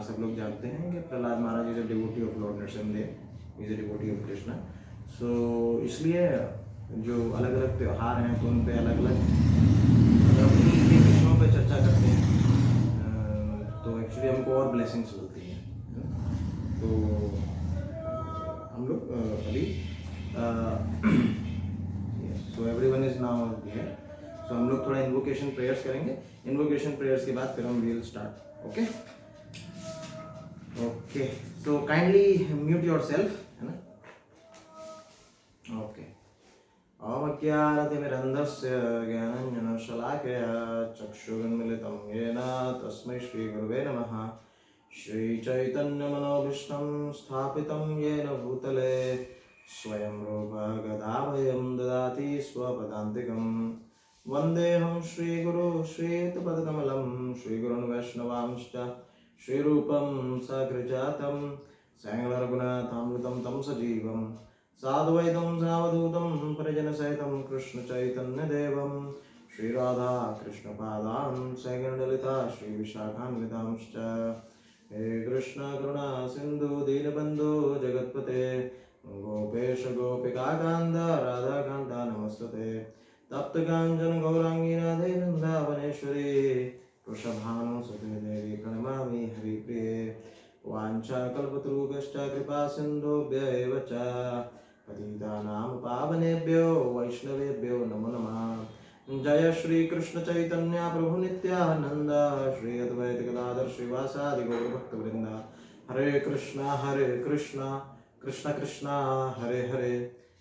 सब लोग जानते हैं कि Prahlad Maharaj is a devotee of Lord Narasimhadev, is a devotee of Krishna. So इसलिए जो अलग अलग त्यौहार हैं तो उन पे अलग अलग उन्हीं के विषयों पर चर्चा करते हैं, तो एक्चुअली हमको और ब्लेसिंग्स मिलती हैं, है ना। तो हम लोग अभी so everyone is now here. So हम लोग थोड़ा इन्वोकेशन प्रेयर्स करेंगे, इन्वोकेशन प्रेयर्स के बाद फिर हम will start. Okay okay, so kindly mute yourself, है ना। ओके। अज्ञानतिमिरन्धस्य ज्ञानञ्जनशलाकया चक्षुरुन्मिलितं येन तस्मै श्रीगुरुवे नमः। श्रीचैतन्यमनोभीष्टं स्थापितं येन भूतले स्वयं रूपा गदाभयं ददाति स्वपदान्तिकं। वन्देऽहं श्रीगुरु श्रीयुतपदकमलं श्रीगुरुन् वैष्णवांश्च श्रीरूपं सकृजातं सैंगलरघुनाथामृतं तं सजीवं साद्वैतं सावधूतं परिजनसहितं कृष्णचैतन्यदेवं श्रीराधा कृष्णपादान् सैगणललिता श्रीविशाखान्वितांश्च। हे कृष्ण करुणा सिन्धु दीनबन्धु जगत्पते गोपेश गोपिकाकान्त राधाकान्त नमस्तते। तप्तकाञ्चन गौराङ्गी राधे वृन्दावनेश्वरी वृषभानुसुते देवी प्रणमामि हरिप्रिये। वाञ्छाकल्पतरुभ्यश्च कृपा सिन्धुभ्य एव च पतितानां पावनेभ्यो वैष्णवेभ्यो नमो नमः। जय श्री कृष्ण चैतन्य प्रभु नित्यानंद श्री अद्वैत गदाधर श्रीवासादि गौर भक्तवृंद। हरे कृष्णा कृष्ण कृष्णा हरे हरे,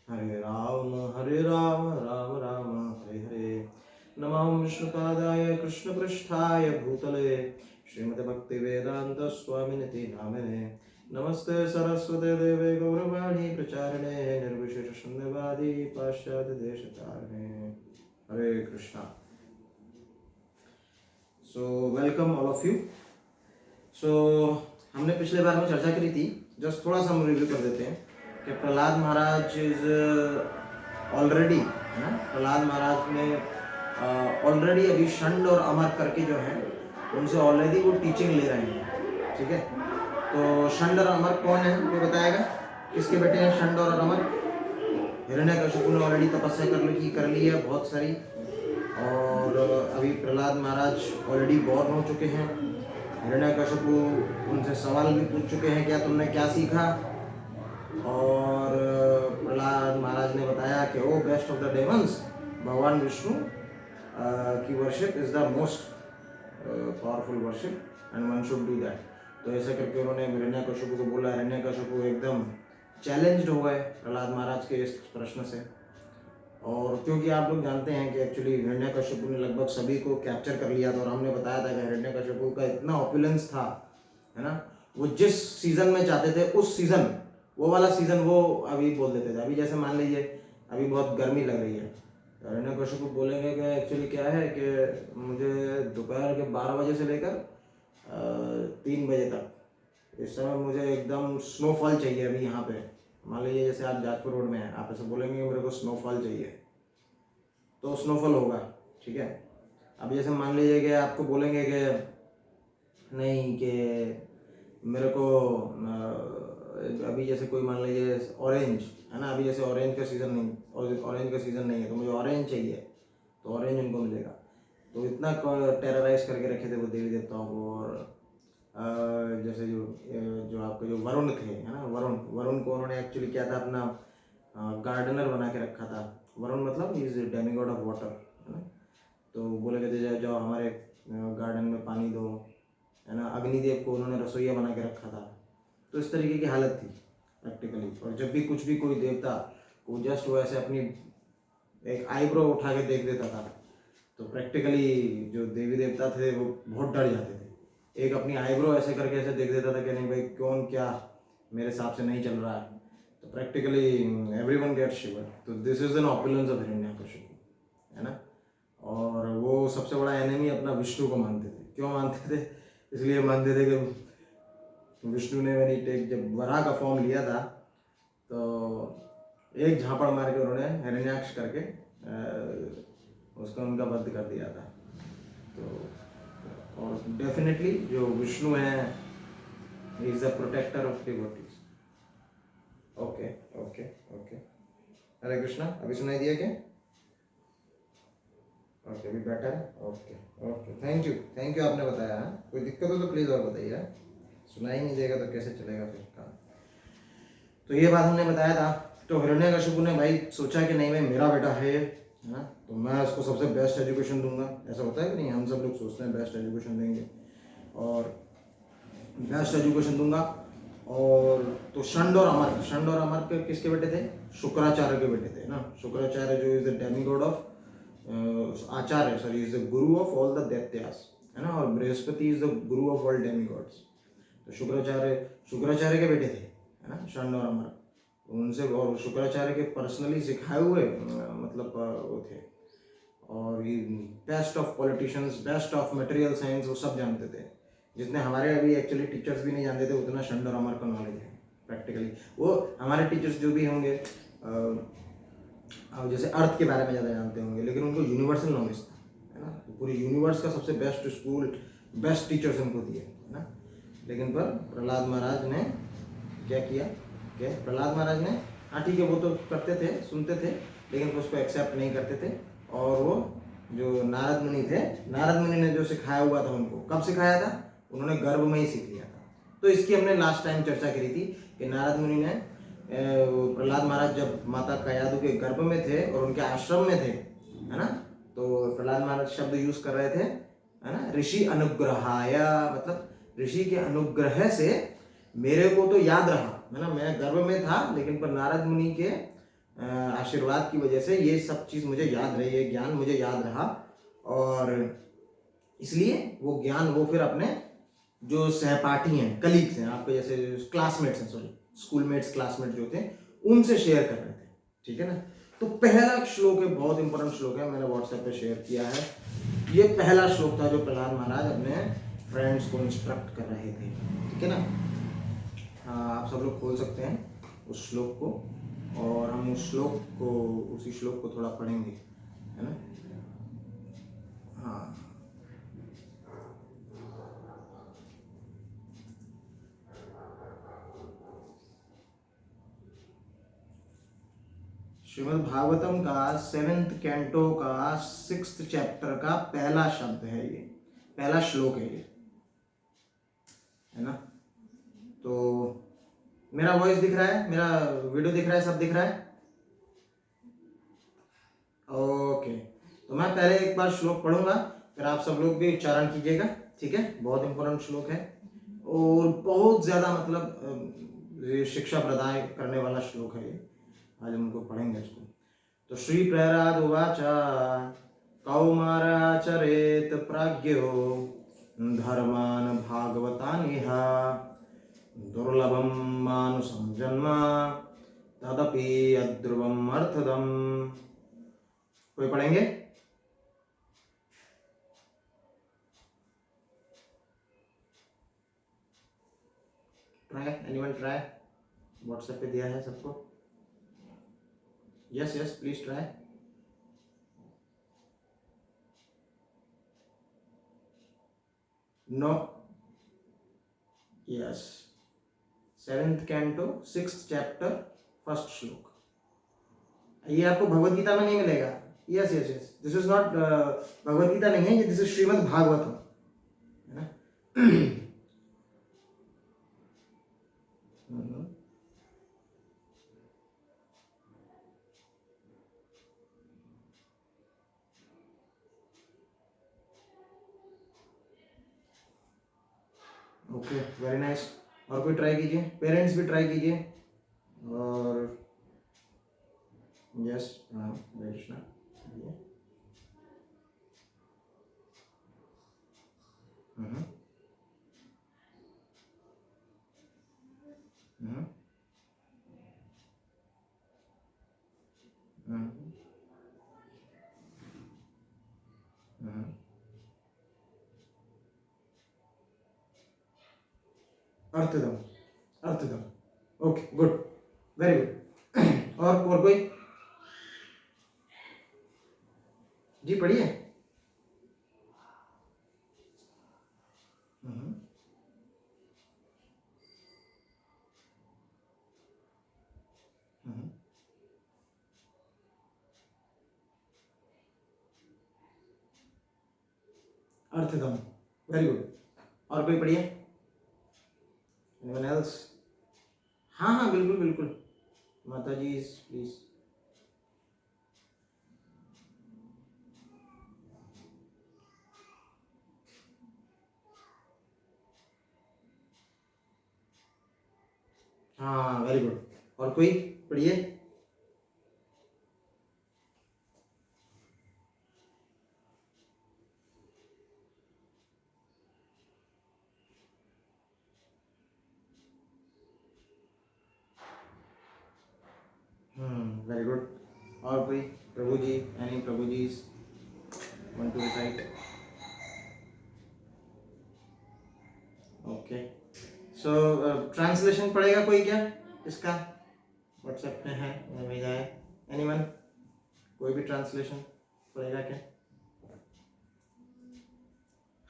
हरे राम राम राम हरे हरे। नमो विष्णुपादाय कृष्णपृष्ठाय भूतले श्रीमते भक्ति वेदांत स्वामिनिति नामिने। नमस्ते सरस्वते देवे गौरवाणी प्रचारिणे निर्विशेष शून्यवादी पाश्चात्य देशतारिणे। Hare Krishna. So welcome all of you. So हमने पिछले बार में चर्चा करी थी, जस्ट थोड़ा सा हम रिव्यू कर देते हैं कि प्रहलाद महाराज इज ऑलरेडी, है ना, प्रहलाद महाराज ने ऑलरेडी अभी षंड और अमर करके जो है उनसे ऑलरेडी वो टीचिंग ले रहे हैं, ठीक है। तो षंड और अमर कौन है वो बताएगा, किसके बेटे हैं षंड और अमर। हिरण्यकशिपु ने ऑलरेडी तपस्या कर ली है बहुत सारी, और अभी प्रहलाद महाराज ऑलरेडी बॉर्न हो चुके हैं। हिरण्यकशिपु उनसे सवाल भी पूछ चुके हैं, क्या तुमने क्या सीखा। और प्रहलाद महाराज ने बताया कि ओ बेस्ट ऑफ द डेमन्स, भगवान विष्णु की worship is the most powerful worship and one should do that. तो ऐसे करके उन्होंने हिरण्यकशिपु को बोला। हिरण्यकशिपु एकदम चैलेंज्ड हो गए प्रहलाद महाराज के इस प्रश्न से। और क्योंकि आप लोग जानते हैं कि एक्चुअली हिरण्यकशिपु ने लगभग सभी को कैप्चर कर लिया था, और हमने बताया था कि हिरण्यकशिपु का इतना ऑपुलेंस था, है ना, वो जिस सीजन में चाहते थे उस सीजन, वो वाला सीजन वो अभी बोल देते थे। अभी जैसे मान लीजिए अभी बहुत गर्मी लग रही है, हिरण्यकशिपु बोलेंगे कि एक्चुअली क्या है कि मुझे दोपहर के 12 बजे से लेकर 3 बजे तक इस समय मुझे एकदम स्नोफॉल चाहिए अभी यहाँ पे। मान लीजिए जैसे आप जाजपुर रोड में हैं, आप ऐसे बोलेंगे मेरे को स्नोफॉल चाहिए, तो स्नोफॉल होगा, ठीक है। अब जैसे मान लीजिए कि आपको बोलेंगे कि नहीं कि मेरे को अभी जैसे कोई मान लीजिए ऑरेंज, है ना, अभी जैसे ऑरेंज का सीज़न नहीं है तो मुझे ऑरेंज चाहिए, तो ऑरेंज उनको मिलेगा। तो इतना टेरराइज करके रखे थे वो देवी देवताओं को। और जैसे जो आपके जो वरुण थे, है ना, वरुण को उन्होंने एक्चुअली क्या था, अपना गार्डनर बना के रखा था। वरुण मतलब इज डेमीगॉड ऑफ वाटर, है ना। तो बोले कहते जाओ हमारे गार्डन में पानी दो, है ना। अग्निदेव को उन्होंने रसोईया बना के रखा था। तो इस तरीके की हालत थी प्रैक्टिकली। और जब भी कुछ भी कोई देवता वो जस्ट वो ऐसे अपनी एक आईब्रो उठा के देख देता था, तो प्रैक्टिकली जो देवी देवता थे वो बहुत डर जाते थे। एक अपनी आईब्रो ऐसे करके ऐसे देख देता था कि नहीं भाई कौन क्या मेरे हिसाब से नहीं चल रहा है, तो प्रैक्टिकली एवरीवन गेट्स शिवर। तो this is an opulence of Hiranyakashipu, है ना। और वो सबसे बड़ा एनिमी अपना विष्णु को मानते थे। क्यों मानते थे? इसलिए मानते थे कि विष्णु ने जब वराह का फॉर्म लिया था तो एक झापड़ मार के उन्होंने हिरण्याक्ष करके उसका उनका वध कर दिया था। तो और डेफिनेटली जो विष्णु हैं he is the protector of devotees. Okay okay okay, Hare Krishna. अभी सुनाई दिया क्या? ओके, अभी बेटर है। ओके ओके, थैंक यू आपने बताया। हाँ, कोई दिक्कत हो तो प्लीज़ और बताइए। सुनाई नहीं देगा तो कैसे चलेगा फिर काम। तो ये बात हमने बताया था। तो हिरण्यकशिपु ने भाई सोचा कि नहीं भाई मेरा बेटा है ना, तो मैं उसको सबसे बेस्ट एजुकेशन दूंगा। ऐसा होता है कि नहीं, हम सब लोग सोचते हैं बेस्ट एजुकेशन देंगे और बेस्ट एजुकेशन दूंगा। और तो शंड और अमर किसके बेटे थे? शुक्राचार्य के बेटे थे ना। शुक्राचार्य जो is the demigod of Acharya, sorry, is the Guru of all the दैत्यास, है ना। और Brihaspati is the Guru of all demigods. तो शुक्राचार्य के बेटे थे, है ना, शंड और अमर। उनसे, और शुक्राचार्य के पर्सनली सिखाए हुए मतलब वो थे। और ये best of politicians, best of material science, वो सब जानते थे। जितने हमारे अभी एक्चुअली टीचर्स भी नहीं जानते थे, उतना शंड और अमर का नॉलेज है प्रैक्टिकली। वो हमारे टीचर्स जो भी होंगे जैसे अर्थ के बारे में ज़्यादा जानते होंगे, लेकिन उनको यूनिवर्सल नॉलेज था, है ना। तो पूरे यूनिवर्स का सबसे बेस्ट स्कूल, बेस्ट टीचर्स उनको दिए, है ना। लेकिन पर प्रहलाद महाराज ने क्या किया? प्रहलाद महाराज ने, हाँ ठीक है, वो तो करते थे, सुनते थे, लेकिन उसको एक्सेप्ट नहीं करते थे। और वो जो नारद मुनि थे, नारद मुनि ने जो सिखाया हुआ था उनको, कब सिखाया था? उन्होंने गर्भ में ही सीख लिया था। तो इसकी हमने लास्ट टाइम चर्चा करी थी कि नारद मुनि ने, प्रहलाद महाराज जब माता कयादु के गर्भ में थे और उनके आश्रम में थे, है ना, तो प्रहलाद महाराज शब्द यूज कर रहे थे, है ना, ऋषि अनुग्रहाय, मतलब ऋषि के अनुग्रह से मेरे को तो याद रहा, है ना। मैं गर्भ में था, लेकिन पर नारद मुनि के आशीर्वाद की वजह से ये सब चीज़ मुझे याद रही, ये ज्ञान मुझे याद रहा। और इसलिए वो ज्ञान वो फिर अपने जो सहपाठी हैं, कलीग्स हैं, आपके जैसे क्लासमेट्स हैं, सॉरी स्कूलमेट्स, क्लासमेट जो थे, उनसे शेयर कर रहे थे, ठीक है ना। तो पहला श्लोक है, बहुत इंपॉर्टेंट श्लोक है, मैंने व्हाट्सएप पे शेयर किया है। ये पहला श्लोक था जो प्रहलाद महाराज अपने फ्रेंड्स को इंस्ट्रक्ट कर रहे थे, ठीक है ना। हाँ, आप सब लोग खोल सकते हैं उस श्लोक को, और हम उसी श्लोक को थोड़ा पढ़ेंगे, है ना। हाँ, श्रीमद् भागवतम का 7th कैंटो का 6th चैप्टर का पहला शब्द है ये, पहला श्लोक है ये, है ना। तो मेरा वॉइस दिख रहा है, मेरा वीडियो दिख रहा है, सब दिख रहा है? ओके, तो मैं पहले एक बार श्लोक पढ़ूंगा, फिर आप सब लोग भी उच्चारण कीजिएगा, ठीक है। बहुत इंपॉर्टेंट श्लोक है और बहुत ज़्यादा मतलब शिक्षा प्रदान करने वाला श्लोक है ये। आज हम लोग पढ़ेंगे इसको। तो श्री प्रहलाद उवाच कौमाराचरेत प्राज्ञो धर्मान् भागवतानिह दुर्लभम मानुषं जन्म तदपि अध्रुवम अर्थदम। कोई पढ़ेंगे? Try, anyone try? व्हाट्सएप पे दिया है सबको। Yes yes, please try. No, yes. 7th canto 6th chapter 1st श्लोक। ये आपको भगवत गीता में नहीं मिलेगा। Yes yes yes, this is not Bhagavad Gita नहीं है ये, दिस इज श्रीमद् भागवतम, है ना। Okay, very nice. और कोई ट्राई कीजिए, पेरेंट्स भी ट्राई कीजिए। और यस, हाँ, कृष्णा। हम्म हम्म हम्म हम्म। अर्थदम, अर्थदम, ओके, गुड, वेरी गुड। और कोई? जी पढ़िए। अर्थदम, वेरी गुड। और कोई पढ़िए, एनीवन एल्स? हाँ हाँ बिल्कुल बिल्कुल, माता जी प्लीज। हाँ वेरी गुड। और कोई पढ़िए। Very good. और कोई? प्रभु जी, any prabhu ji want to recite? Okay, so translation पढ़ेगा कोई क्या इसका? व्हाट्सएप में है, मैं भेजा है। एनीवन, कोई भी ट्रांसलेशन पढ़ेगा क्या?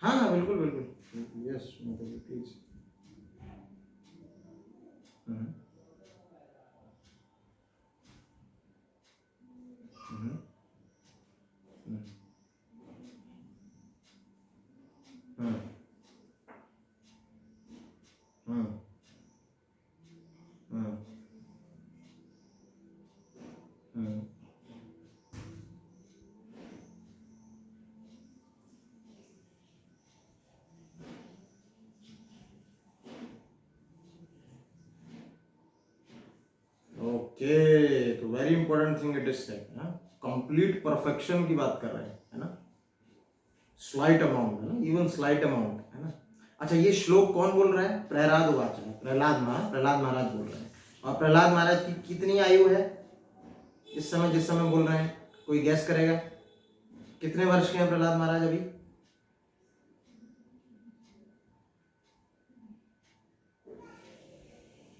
हाँ हाँ बिल्कुल बिल्कुल, yes please. Hmm hmm hmm hmm hmm hmm. Okay, तो very important thing it is said, complete perfection की बात कर रहे हैं, है ना? स्लाइट अमाउंट, है ना, इवन स्लाइट अमाउंट, है ना? अच्छा, ये श्लोक कौन बोल रहा है? प्रहलाद वाच है, प्रहलाद महाराज बोल रहे हैं। और प्रहलाद महाराज की कितनी आयु है जिस समय बोल रहे हैं? कोई गैस करेगा? कितने वर्ष के हैं प्रहलाद महाराज अभी?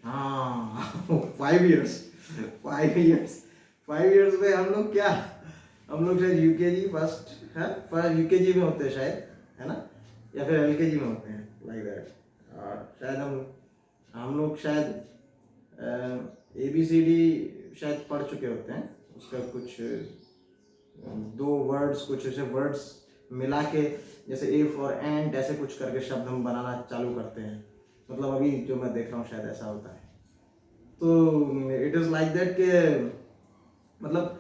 हाँ 5 इयर्स, 5 इयर्स। 5 इयर्स में हम लोग क्या, हम लोग शायद यूकेजी फर्स्ट है, फर्स्ट यूकेजी में होते हैं शायद, है ना? या फिर एलकेजी में होते हैं, लाइक दैट। और शायद हम लोग शायद ABCD शायद पढ़ चुके होते हैं। उसका कुछ 2 वर्ड्स, कुछ ऐसे वर्ड्स मिला के, जैसे ए फॉर एंट, ऐसे कुछ करके शब्द हम बनाना चालू करते हैं। मतलब अभी जो मैं देख रहा हूँ शायद ऐसा होता है। तो इट इज़ लाइक दैट के मतलब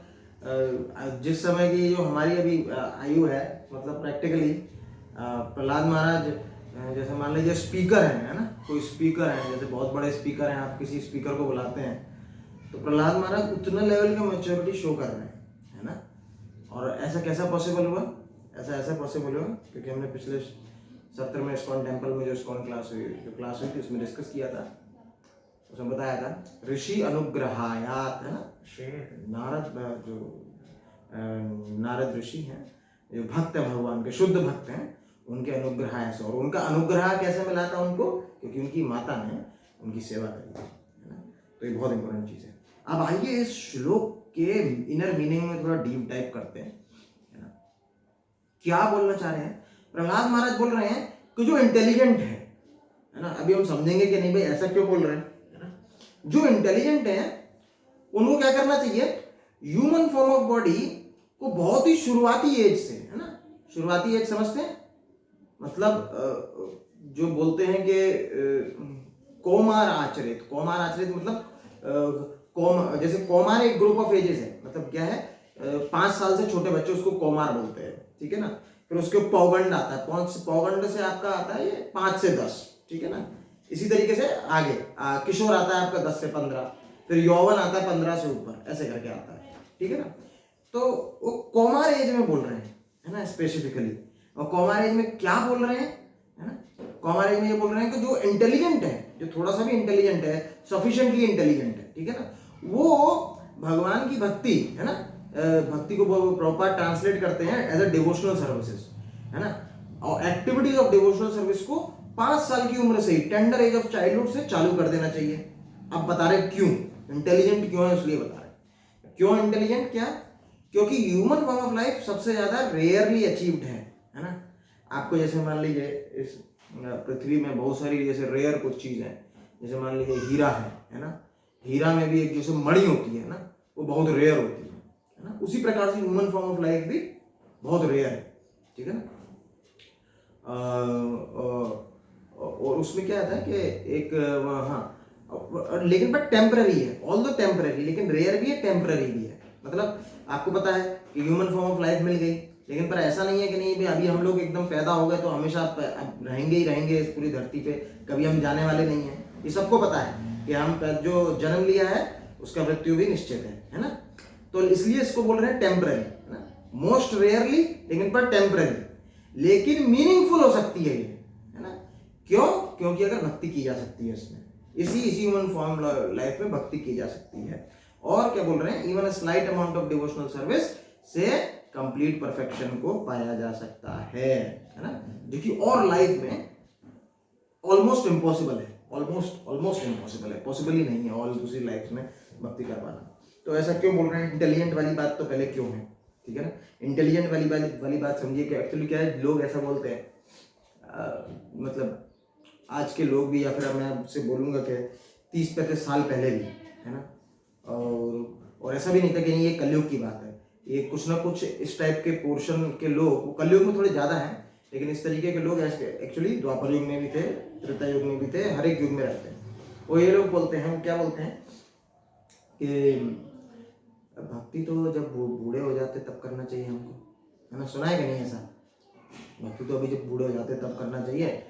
जिस समय की जो हमारी अभी आयु है, मतलब प्रैक्टिकली प्रहलाद महाराज जैसे मान लीजिए स्पीकर हैं, है ना? कोई स्पीकर हैं, जैसे बहुत बड़े स्पीकर हैं, आप किसी स्पीकर को बुलाते हैं, तो प्रहलाद महाराज उतना लेवल का मैच्योरिटी शो कर रहे हैं, है ना? और ऐसा कैसा पॉसिबल हुआ? ऐसा पॉसिबल हुआ क्योंकि हमने पिछले सत्र में इस्कॉन टेम्पल में जो इस्कॉन क्लास हुई थी उसमें डिस्कस किया था। उसमें बताया था ऋषि अनुग्रहायात, है ना? नारद जो नारद ऋषि हैं, जो भक्त है, भगवान के शुद्ध भक्त हैं, उनके अनुग्रह से। और उनका अनुग्रह कैसे मिला था उनको? क्योंकि उनकी माता ने उनकी सेवा करी थी, है ना? तो ये बहुत इंपॉर्टेंट चीज़ है। अब आइए इस श्लोक के इनर मीनिंग में थोड़ा डीप डाइव करते हैं, है ना? क्या बोलना चाह रहे हैं? प्रहलाद महाराज बोल रहे हैं कि जो इंटेलिजेंट है ना, अभी हम समझेंगे कि नहीं भाई ऐसा क्यों बोल रहे हैं, है ना? जो इंटेलिजेंट है उनको क्या करना चाहिए? ह्यूमन फॉर्म ऑफ बॉडी को बहुत ही शुरुआती एज से, है ना, शुरुआती एज समझते हैं, मतलब जो बोलते हैं कि कौमार आचरित मतलब जैसे कौमार एक ग्रुप ऑफ एजेस है, मतलब क्या है, 5 साल से छोटे बच्चे उसको कौमार बोलते हैं, ठीक है ना? फिर उसके पौगंड आता है, पौगंड से आपका आता है ये 5 से 10, ठीक है ना? इसी तरीके से आगे किशोर आता है आपका 10 से 15, फिर यौवन आता है 15 से ऊपर, ऐसे करके आता है, ठीक है ना? तो वो कौमार एज में बोल रहे हैं, है ना, स्पेसिफिकली। और कौमार एज में क्या बोल रहे हैं, है ना? कौमार एज में ये बोल रहे हैं कि जो इंटेलिजेंट है, जो थोड़ा सा भी इंटेलिजेंट है, सफिशिएंटली इंटेलिजेंट है, ठीक है ना, वो भगवान की भक्ति, है ना, भक्ति को प्रॉपर ट्रांसलेट करते हैं एज अ डिवोशनल सर्विसेज, है ना? और एक्टिविटीज ऑफ डिवोशनल सर्विस को 5 साल की उम्र से ही, टेंडर एज ऑफ चाइल्डहुड से चालू कर देना चाहिए। अब बता रहे क्यों इंटेलिजेंट क्यों है, इसलिए बता रहे क्यों इंटेलिजेंट। क्या? क्योंकि ह्यूमन फॉर्म ऑफ लाइफ सबसे ज्यादा रेयरली अचीव्ड है ना? आपको जैसे मान लीजिए इस पृथ्वी में बहुत सारी जैसे रेयर कुछ चीज है, जैसे मान लीजिए हीरा है ना? हीरा में भी एक जैसे मणि होती है ना, वो बहुत रेयर होती है ना? उसी प्रकार से ह्यूमन फॉर्म ऑफ लाइफ भी बहुत रेयर है, ठीक है ना? और उसमें क्या आता है कि एक लेकिन बट टेम्पररी है, ऑल दो टेम्पररी, लेकिन रेयर भी है, टेम्पररी भी है। मतलब आपको पता है कि ह्यूमन फॉर्म ऑफ लाइफ मिल गई, लेकिन पर ऐसा नहीं है कि नहीं भाई अभी हम लोग एकदम पैदा हो गए तो हमेशा अब रहेंगे ही रहेंगे इस पूरी धरती पे, कभी हम जाने वाले नहीं हैं। ये सबको पता है कि हम जो जन्म लिया है उसका मृत्यु भी निश्चित है ना। तो इसलिए इसको बोल रहे हैं टेम्पररी, है ना, मोस्ट रेयरली, लेकिन पर टेम्पररी, लेकिन मीनिंगफुल हो सकती है ये, है ना। क्यों? क्योंकि अगर भक्ति की जा सकती है इसमें, इसी ह्यूमन फॉर्म लाइफ में भक्ति की जा सकती है। और क्या बोल रहे हैं, even a slight amount of devotional service से कंप्लीट परफेक्शन को पाया जा सकता है ना, जो कि और लाइफ में ऑलमोस्ट इम्पॉसिबल है, ऑलमोस्ट इम्पॉसिबल है, पॉसिबल ही नहीं है और दूसरी लाइफ में भक्ति कर पाना। तो ऐसा क्यों बोल रहे हैं? इंटेलिजेंट वाली बात तो पहले क्यों है, ठीक है ना। इंटेलिजेंट वाली बात समझिए कि एक्चुअली क्या है, लोग ऐसा बोलते हैं, मतलब आज के लोग भी, या फिर मैं आपसे बोलूँगा कि 30-35 साल पहले भी, है ना, और ऐसा भी नहीं था कि नहीं ये कलयुग की बात है, ये कुछ ना कुछ इस टाइप के पोर्शन के लोग, वो कलयुग में थोड़े ज़्यादा हैं, लेकिन इस तरीके के लोग एक्चुअली द्वापर युग में भी थे, त्रेता युग में भी थे, हर एक युग में रहते हैं। वो ये लोग बोलते हैं, क्या बोलते हैं कि भक्ति तो जब बूढ़े हो जाते तब करना चाहिए हमको, है ना। सुना है कि नहीं ऐसा? भक्ति तो अभी जब बूढ़े हो जाते तब करना चाहिए,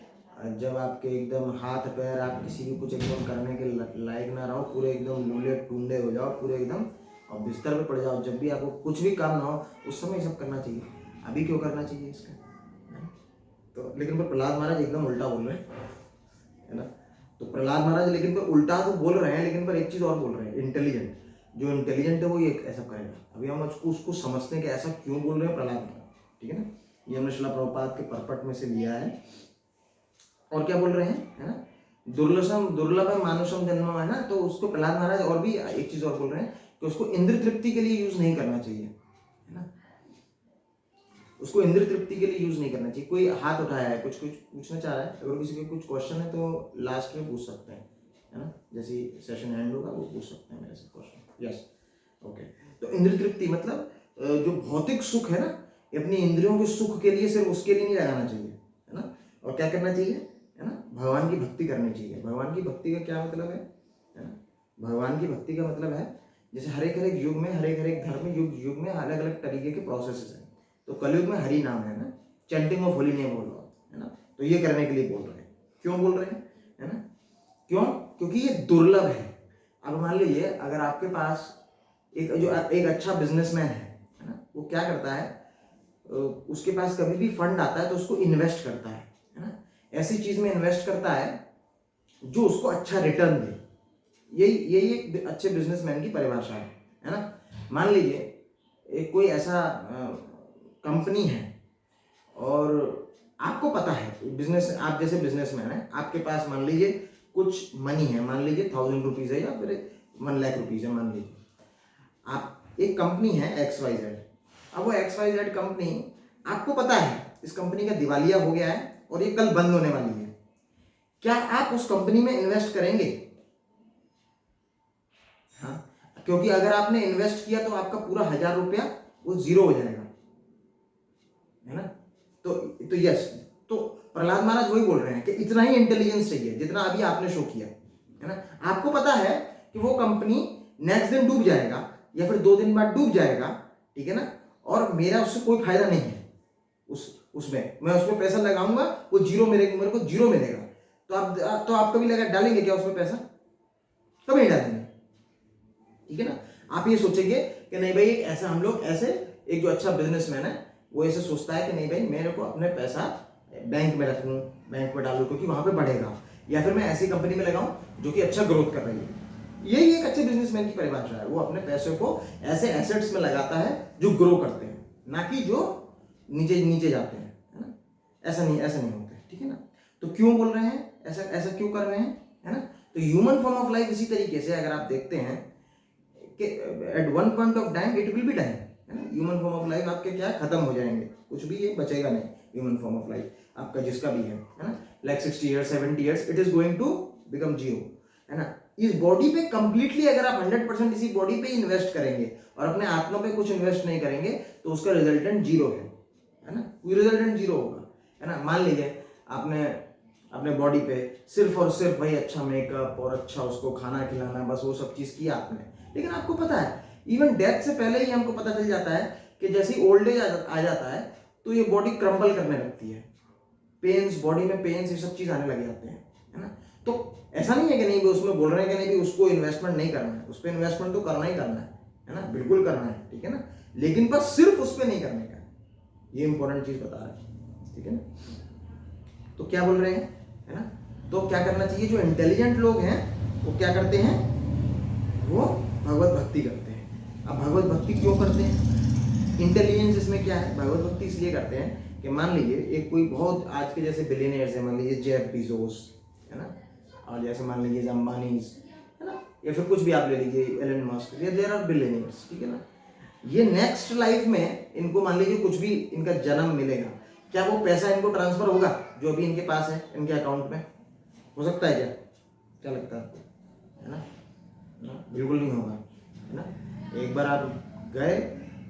जब आपके एकदम हाथ पैर, आप किसी भी कुछ एकदम करने के लायक ना रहो, पूरे एकदम लूले टूंडे हो जाओ पूरे एकदम, और बिस्तर पे पड़ जाओ, जब भी आपको कुछ भी काम ना हो उस समय ये सब करना चाहिए। अभी क्यों करना चाहिए इसका? तो लेकिन पर प्रहलाद महाराज एकदम उल्टा बोल रहे हैं, है ना। तो प्रहलाद महाराज लेकिन पर उल्टा तो बोल रहे हैं, लेकिन पर एक चीज़ और बोल रहे हैं, इंटेलिजेंट, जो इंटेलिजेंट है वो ये ऐसा करेगा। अभी हम उसको समझते हैं कि ऐसा क्यों बोल रहे हैं प्रहलाद महाराज, ठीक है ना। ये हमने शिला प्रभुपाद के परपट में से लिया है। और क्या बोल रहे हैं, है ना, दुर्लभ मानुषम जन्म, है ना। तो उसको प्रहलाद महाराज और भी एक चीज और बोल रहे हैं कि उसको इंद्र तृप्ति के लिए यूज नहीं करना चाहिए, है ना। उसको इंद्र तृप्ति के लिए यूज नहीं करना चाहिए। कोई हाथ उठाया है, कुछ पूछना चाह रहा है, अगर किसी के कुछ क्वेश्चन है तो लास्ट में पूछ सकते हैं, है ना, जैसे सेशन एंड होगा वो पूछ सकते हैं मेरे से क्वेश्चन। Yes, okay. तो इंद्र तृप्ति मतलब जो भौतिक सुख है ना, अपनी इंद्रियों के सुख के लिए, सिर्फ उसके लिए नहीं लगाना चाहिए, है ना। और क्या करना चाहिए, है ना, भगवान की भक्ति करनी चाहिए। भगवान की भक्ति का क्या मतलब है ना, भगवान की भक्ति का मतलब है जैसे हर एक युग में, हर एक धर्म में युग में अलग अलग तरीके के प्रोसेसेस हैं। तो कलयुग में हरि नाम है ना, चैंटिंग ऑफ होली नेम बोल रहा है ना, तो ये करने के लिए बोल रहे हैं। क्यों बोल रहे हैं, है ना, क्यों? क्योंकि ये दुर्लभ है। अब मान लीजिए अगर आपके पास एक अच्छा बिजनेसमैन है ना, वो क्या करता है, उसके पास कभी भी फंड आता है तो उसको इन्वेस्ट करता है ना, ऐसी चीज में इन्वेस्ट करता है जो उसको अच्छा रिटर्न दे। यही एक अच्छे बिजनेसमैन की परिभाषा है ना। मान लीजिए कोई ऐसा कंपनी है और आपको पता है बिजनेस, आप जैसे बिजनेसमैन है, आपके पास मान लीजिए कुछ मनी है, मान लीजिए 1000 रुपीज है या फिर 1 लाख रुपीज है, मान लीजिए आप, एक कंपनी है XYZ। अब वो XYZ कंपनी, आपको पता है इस कंपनी का दिवालिया हो गया है और ये कल बंद होने वाली है, क्या आप उस कंपनी में इन्वेस्ट करेंगे? हाँ, क्योंकि अगर आपने इन्वेस्ट किया तो आपका पूरा 1000 रुपया वो जीरो हो जाएगा, है ना। तो यस, तो प्रहलाद महाराज वही बोल रहे हैं कि इतना ही इंटेलिजेंस चाहिए जितना अभी आपने शो किया, है ना। आपको पता है कि वो कंपनी नेक्स्ट दिन डूब जाएगा या फिर 2 दिन बाद डूब जाएगा, ठीक है ना, और मेरा उससे कोई फायदा नहीं है, उसमें मैं उसमें पैसा लगाऊंगा, वो जीरो मेरे को जीरो मिलेगा। तो आप कभी लगा डालेंगे क्या उसमें पैसा? कभी नहीं डालेंगे, ठीक है ना। आप ये सोचेंगे कि नहीं भाई, एक ऐसा हम लोग ऐसे, एक जो अच्छा बिजनेसमैन है वो ऐसे सोचता है कि नहीं भाई मेरे को अपने पैसा बैंक में रखूं, बैंक में डालूं क्योंकि वहां पे बढ़ेगा, या फिर मैं ऐसी कंपनी में लगाऊं जो कि अच्छा ग्रोथ कर रही है। यही एक अच्छे बिजनेसमैन की परिभाषा है, वो अपने पैसे को ऐसे एसेट्स में लगाता है जो ग्रो करते हैं, ना कि जो नीचे जाते हैं, है ना। ऐसा नहीं होता है, ठीक है ना। तो क्यों बोल रहे हैं ऐसा क्यों कर रहे हैं, है ना। तो ह्यूमन फॉर्म ऑफ लाइफ इसी तरीके से अगर आप देखते हैं कि at one point of time it will be time, है ना। ह्यूमन फॉर्म ऑफ लाइफ आपके क्या खत्म हो जाएंगे, कुछ भी ये बचेगा नहीं। ह्यूमन फॉर्म ऑफ लाइफ आपका जिसका भी है ना, like 60 years 70 years it is going to become zero, है ना। इस बॉडी पे कंप्लीटली अगर आप 100% इसी बॉडी पे इन्वेस्ट करेंगे और अपने आत्मा पे कुछ इन्वेस्ट नहीं करेंगे तो उसका रिजल्टेंट जीरो है ना, कोई रिजल्टेंट जीरो होगा। है ना। मान लीजिए आपने अपने बॉडी पे सिर्फ और सिर्फ भाई अच्छा मेकअप और अच्छा उसको खाना खिलाना, बस वो सब चीज़ किया आपने, लेकिन आपको पता है इवन डेथ से पहले ही हमको पता चल जाता है कि जैसे ही ओल्ड एज आ जाता है तो ये बॉडी क्रम्बल करने लगती है, पेन्स, बॉडी में पेन्स, ये सब चीज़ आने लग जाते हैं, है ना। तो ऐसा नहीं है कि नहीं भी उसमें बोल रहे हैं कि नहीं भी उसको इन्वेस्टमेंट नहीं करना है, उस पर इन्वेस्टमेंट तो करना ही करना है ना, बिल्कुल करना है, ठीक है ना, लेकिन बस सिर्फ उस पर नहीं करने का, ये इंपॉर्टेंट चीज़ बता रहे हैं, ठीक है ना। तो क्या बोल रहे हैं, है ना। तो क्या करना चाहिए, जो इंटेलिजेंट लोग हैं वो क्या करते हैं, वो भगवत भक्ति करते हैं। अब भगवत भक्ति क्यों करते हैं, इंटेलिजेंस इसमें क्या है, भगवत भक्ति इसलिए करते हैं कि मान लीजिए एक कोई बहुत आज के जैसे बिलियनियर्स है, मान लीजिए जेफ बेजोस, है ना, और जैसे मान लीजिए अंबानीज, है ना, या फिर कुछ भी आप ले लीजिए एलन मस्क, ये देयर आर बिलियनियर्स, ठीक है ना। ये नेक्स्ट लाइफ में इनको मान लीजिए कुछ भी इनका जन्म मिलेगा, क्या वो पैसा इनको ट्रांसफर होगा जो अभी इनके पास है इनके अकाउंट में, हो सकता है क्या, क्या लगता है आपको, है ना, बिल्कुल नहीं होगा, है ना। एक बार आप गए,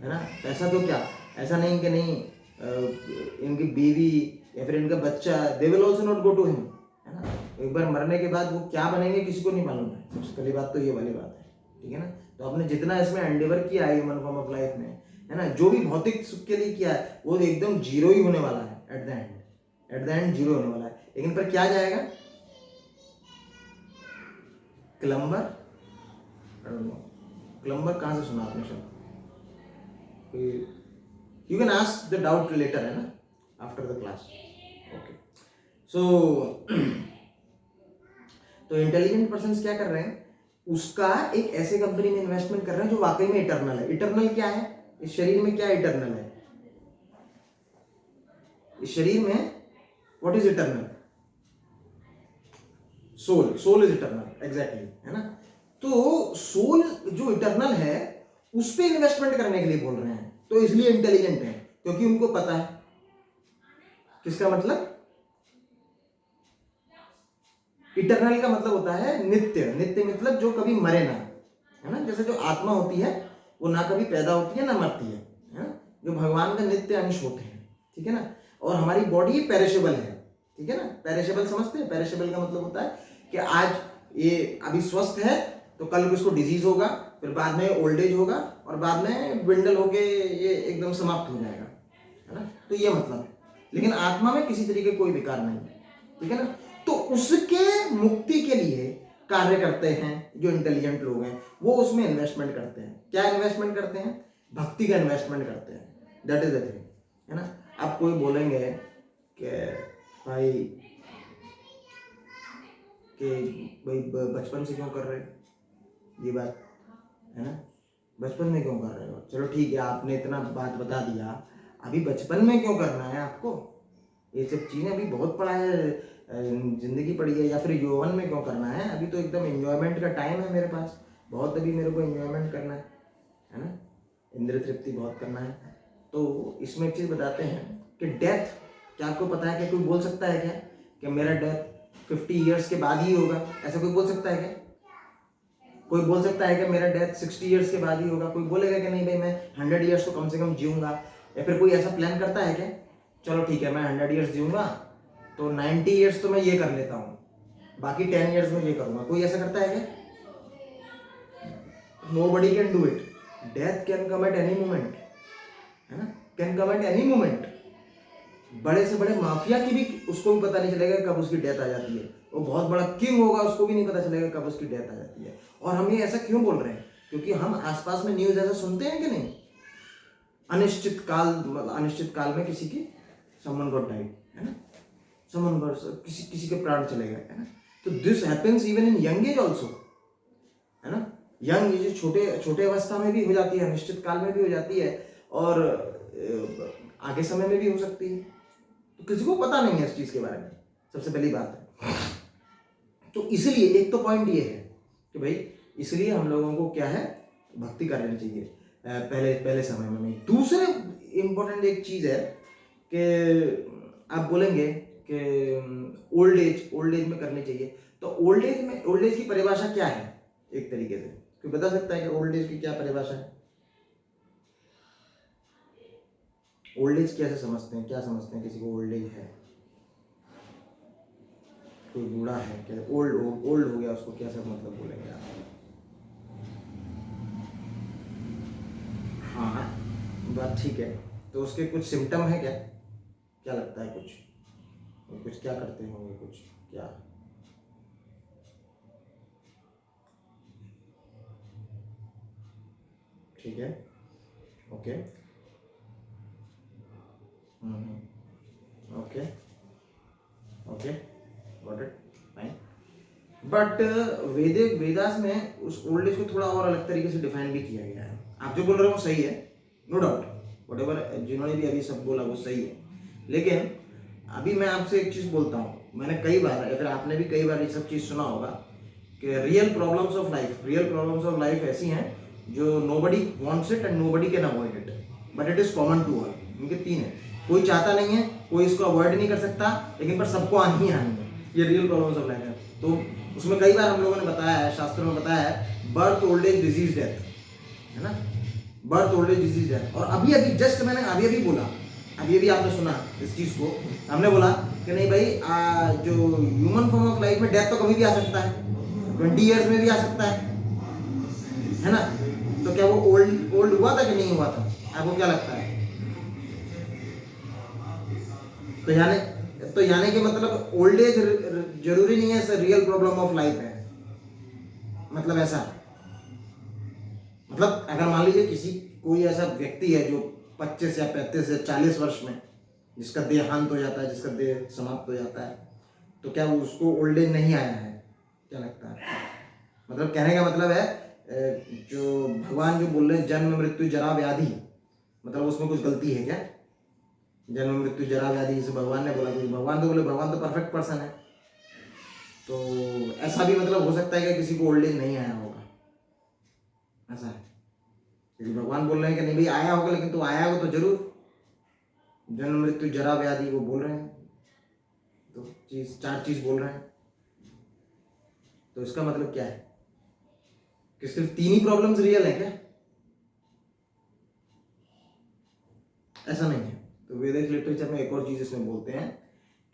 है ना, पैसा तो क्या, ऐसा नहीं कि नहीं इनकी बीवी या फिर इनका बच्चा, they will also not go to him, है ना। एक बार मरने के बाद वो क्या बनेंगे किसी को नहीं मालूम है, सबसे पहली बात तो ये वाली बात है, ठीक है ना। तो आपने जितना इसमें एंडेवर किया है ह्यूमन फॉर्म ऑफ लाइफ में, है ना, जो भी भौतिक सुख के लिए किया है वो एकदम जीरो ही होने वाला है, एट द एंड जीरो होने वाला है, लेकिन पर क्या जाएगा, क्लम्बर, क्लम्बर कहाँ से सुना आपने शब्द, you can ask the doubt later, है ना, after the class, okay. So तो इंटेलिजेंट पर्सन क्या कर रहे हैं, उसका एक ऐसे कंपनी में इन्वेस्टमेंट कर रहे हैं जो वाकई में इटर्नल है। इटर्नल क्या है, इस शरीर में क्या इटर्नल है, इस शरीर में what is eternal, soul, soul is eternal, exactly, है ना। तो सोल जो इटर्नल है उस पर इन्वेस्टमेंट करने के लिए बोल रहे हैं, तो इसलिए इंटेलिजेंट है, क्योंकि उनको पता है, किसका मतलब, इटर्नल का मतलब होता है नित्य, नित्य मतलब जो कभी मरे ना, है ना। जैसे जो आत्मा होती है वो ना कभी पैदा होती है ना मरती है ना, जो भगवान का नित्य अंश होते हैं, ठीक है ना। और हमारी बॉडी पेरिशेबल है, ठीक है ना। पेरिशेबल समझते हैं, पेरिशेबल का मतलब होता है कि आज ये अभी स्वस्थ है तो कल को इसको डिजीज होगा, फिर बाद में ओल्ड एज होगा और बाद में विंडल होके ये एकदम समाप्त हो जाएगा, है ना। तो ये मतलब है, लेकिन आत्मा में किसी तरीके कोई विकार नहीं है, ठीक है ना। तो उसके मुक्ति के लिए कार्य करते हैं जो इंटेलिजेंट लोग हैं, वो उसमें इन्वेस्टमेंट करते हैं। क्या इन्वेस्टमेंट करते हैं, भक्ति का इन्वेस्टमेंट करते हैं, दैट इज द थिंग, है ना। आप कोई बोलेंगे कि भाई बचपन से क्यों कर रहे हो ये बात, है ना, बचपन में क्यों कर रहे हो, चलो ठीक है आपने इतना बात बता दिया, अभी बचपन में क्यों करना है आपको, ये सब चीज़ें अभी बहुत पड़ा है, जिंदगी पड़ी है, या फिर यौवन में क्यों करना है, अभी तो एकदम एंजॉयमेंट का टाइम है मेरे पास, बहुत अभी मेरे को एंजॉयमेंट करना है ना, इंद्र तृप्ति बहुत करना है। तो इसमें एक चीज़ बताते हैं कि डेथ, क्या आपको पता है कि कोई बोल सकता है क्या कि मेरा डेथ 50 ईयर्स के बाद ही होगा, ऐसा कोई बोल सकता है क्या, कोई बोल सकता है कि मेरा डेथ 60 ईयर्स के बाद ही होगा, कोई बोलेगा कि नहीं भाई मैं 100 ईयर्स तो कम से कम जीऊंगा, या फिर कोई ऐसा प्लान करता है क्या, चलो ठीक है मैं 100 ईयर्स जीऊंगा तो 90 ईयर्स तो मैं ये कर लेता हूँ, बाकी 10 ईयर्स में ये करूंगा, कोई ऐसा करता है क्या, nobody can do it, death can come at any moment, है ना, can come at any moment. बड़े से बड़े माफिया की भी उसको भी पता नहीं चलेगा कब उसकी डेथ आ जाती है, वो बहुत बड़ा किंग होगा उसको भी नहीं पता चलेगा कब उसकी डेथ आ जाती है। और हम ये ऐसा क्यों बोल रहे हैं, क्योंकि हम आसपास में न्यूज ऐसा सुनते हैं कि नहीं, अनिश्चित काल में किसी की समवन गॉट डाइड, है ना, समवन गॉट, किसी के प्राण चले गए, है ना। तो this happens even in young age also, है ना, यंग ये छोटे छोटे अवस्था में भी हो जाती है, अनिश्चित काल में भी हो जाती है, और आगे समय में भी हो सकती है, तो किसी को पता नहीं है इस चीज के बारे में, सबसे पहली बात है। तो इसलिए एक तो पॉइंट ये है कि भाई इसलिए हम लोगों को क्या है, भक्ति कर लेनी चाहिए पहले पहले समय में नहीं। दूसरे इंपॉर्टेंट एक चीज है कि आप बोलेंगे कि ओल्ड एज में करनी चाहिए, तो ओल्ड एज की परिभाषा क्या है, एक तरीके से कोई बता सकता है कि ओल्ड एज की क्या परिभाषा है, ओल्ड एज कैसे समझते हैं, क्या समझते हैं किसी को ओल्ड एज है, कोई बूढ़ा है क्या, ओल्ड हो गया, उसको कैसे मतलब बोलेंगे आप? हाँ, बात ठीक है। तो उसके कुछ सिम्टम है क्या लगता है? कुछ क्या करते होंगे, कुछ क्या? ठीक है, okay, okay, okay, got it, fine. But Vedas में उस ओल्ड एज को थोड़ा और अलग तरीके से डिफाइन भी किया गया है। आप जो बोल रहे हो वो सही है, नो डाउट, वट एवर जिन्होंने भी अभी सब बोला वो सही है। लेकिन अभी मैं आपसे एक चीज़ बोलता हूँ, मैंने कई बार या फिर आपने भी कई बार ये सब चीज़ सुना होगा कि रियल प्रॉब्लम्स ऑफ लाइफ ऐसी हैं जो nobody wants it and nobody can avoid it, but it is common to all. इनके तीन है, कोई चाहता नहीं है, कोई इसको अवॉइड नहीं कर सकता, लेकिन पर सबको आनी ही आनी है। ये रियल प्रॉब्लम्स ऑफ लाइफ है। तो उसमें कई बार हम लोगों ने बताया है, शास्त्रों में बताया है, birth, old age, disease, death, है ना? Birth, old age, disease, death. और अभी अभी जस्ट मैंने अभी बोला, अभी आपने सुना इस चीज़ को, हमने बोला कि नहीं भाई, जो ह्यूमन फॉर्म ऑफ लाइफ में डेथ तो कभी भी आ सकता है, 20 ईयर्स में भी आ सकता है ना? तो क्या वो ओल्ड हुआ था कि नहीं हुआ था? आपको क्या लगता है? तो यानी कि मतलब ओल्ड एज जरूरी नहीं है रियल प्रॉब्लम ऑफ लाइफ है, मतलब ऐसा। मतलब अगर मान लीजिए कोई ऐसा व्यक्ति है जो 25 या 35 या 40 वर्ष में जिसका देहांत हो जाता है, जिसका देह समाप्त हो जाता है, तो क्या उसको ओल्ड एज नहीं आया है? क्या लगता है? मतलब कहने का मतलब है, जो भगवान जो बोल रहे हैं जन्म मृत्यु जरा व्याधि, मतलब उसमें कुछ गलती है क्या? जन्म मृत्यु जरा व्याधि जैसे भगवान ने बोला, भगवान तो परफेक्ट पर्सन है, तो ऐसा भी मतलब हो सकता है कि किसी को ओल्ड एज नहीं आया होगा, ऐसा है? क्योंकि भगवान बोल रहे हैं कि नहीं भाई आया होगा, लेकिन तो आया होगा तो जरूर, जन्म मृत्यु जरा व्याधि वो बोल रहे हैं, तो चार चीज बोल रहे हैं, तो इसका मतलब क्या है कि सिर्फ 3 ही प्रॉब्लम्स रियल है क्या? ऐसा नहीं है। तो वैदिक लिटरेचर में एक और चीज इसमें बोलते हैं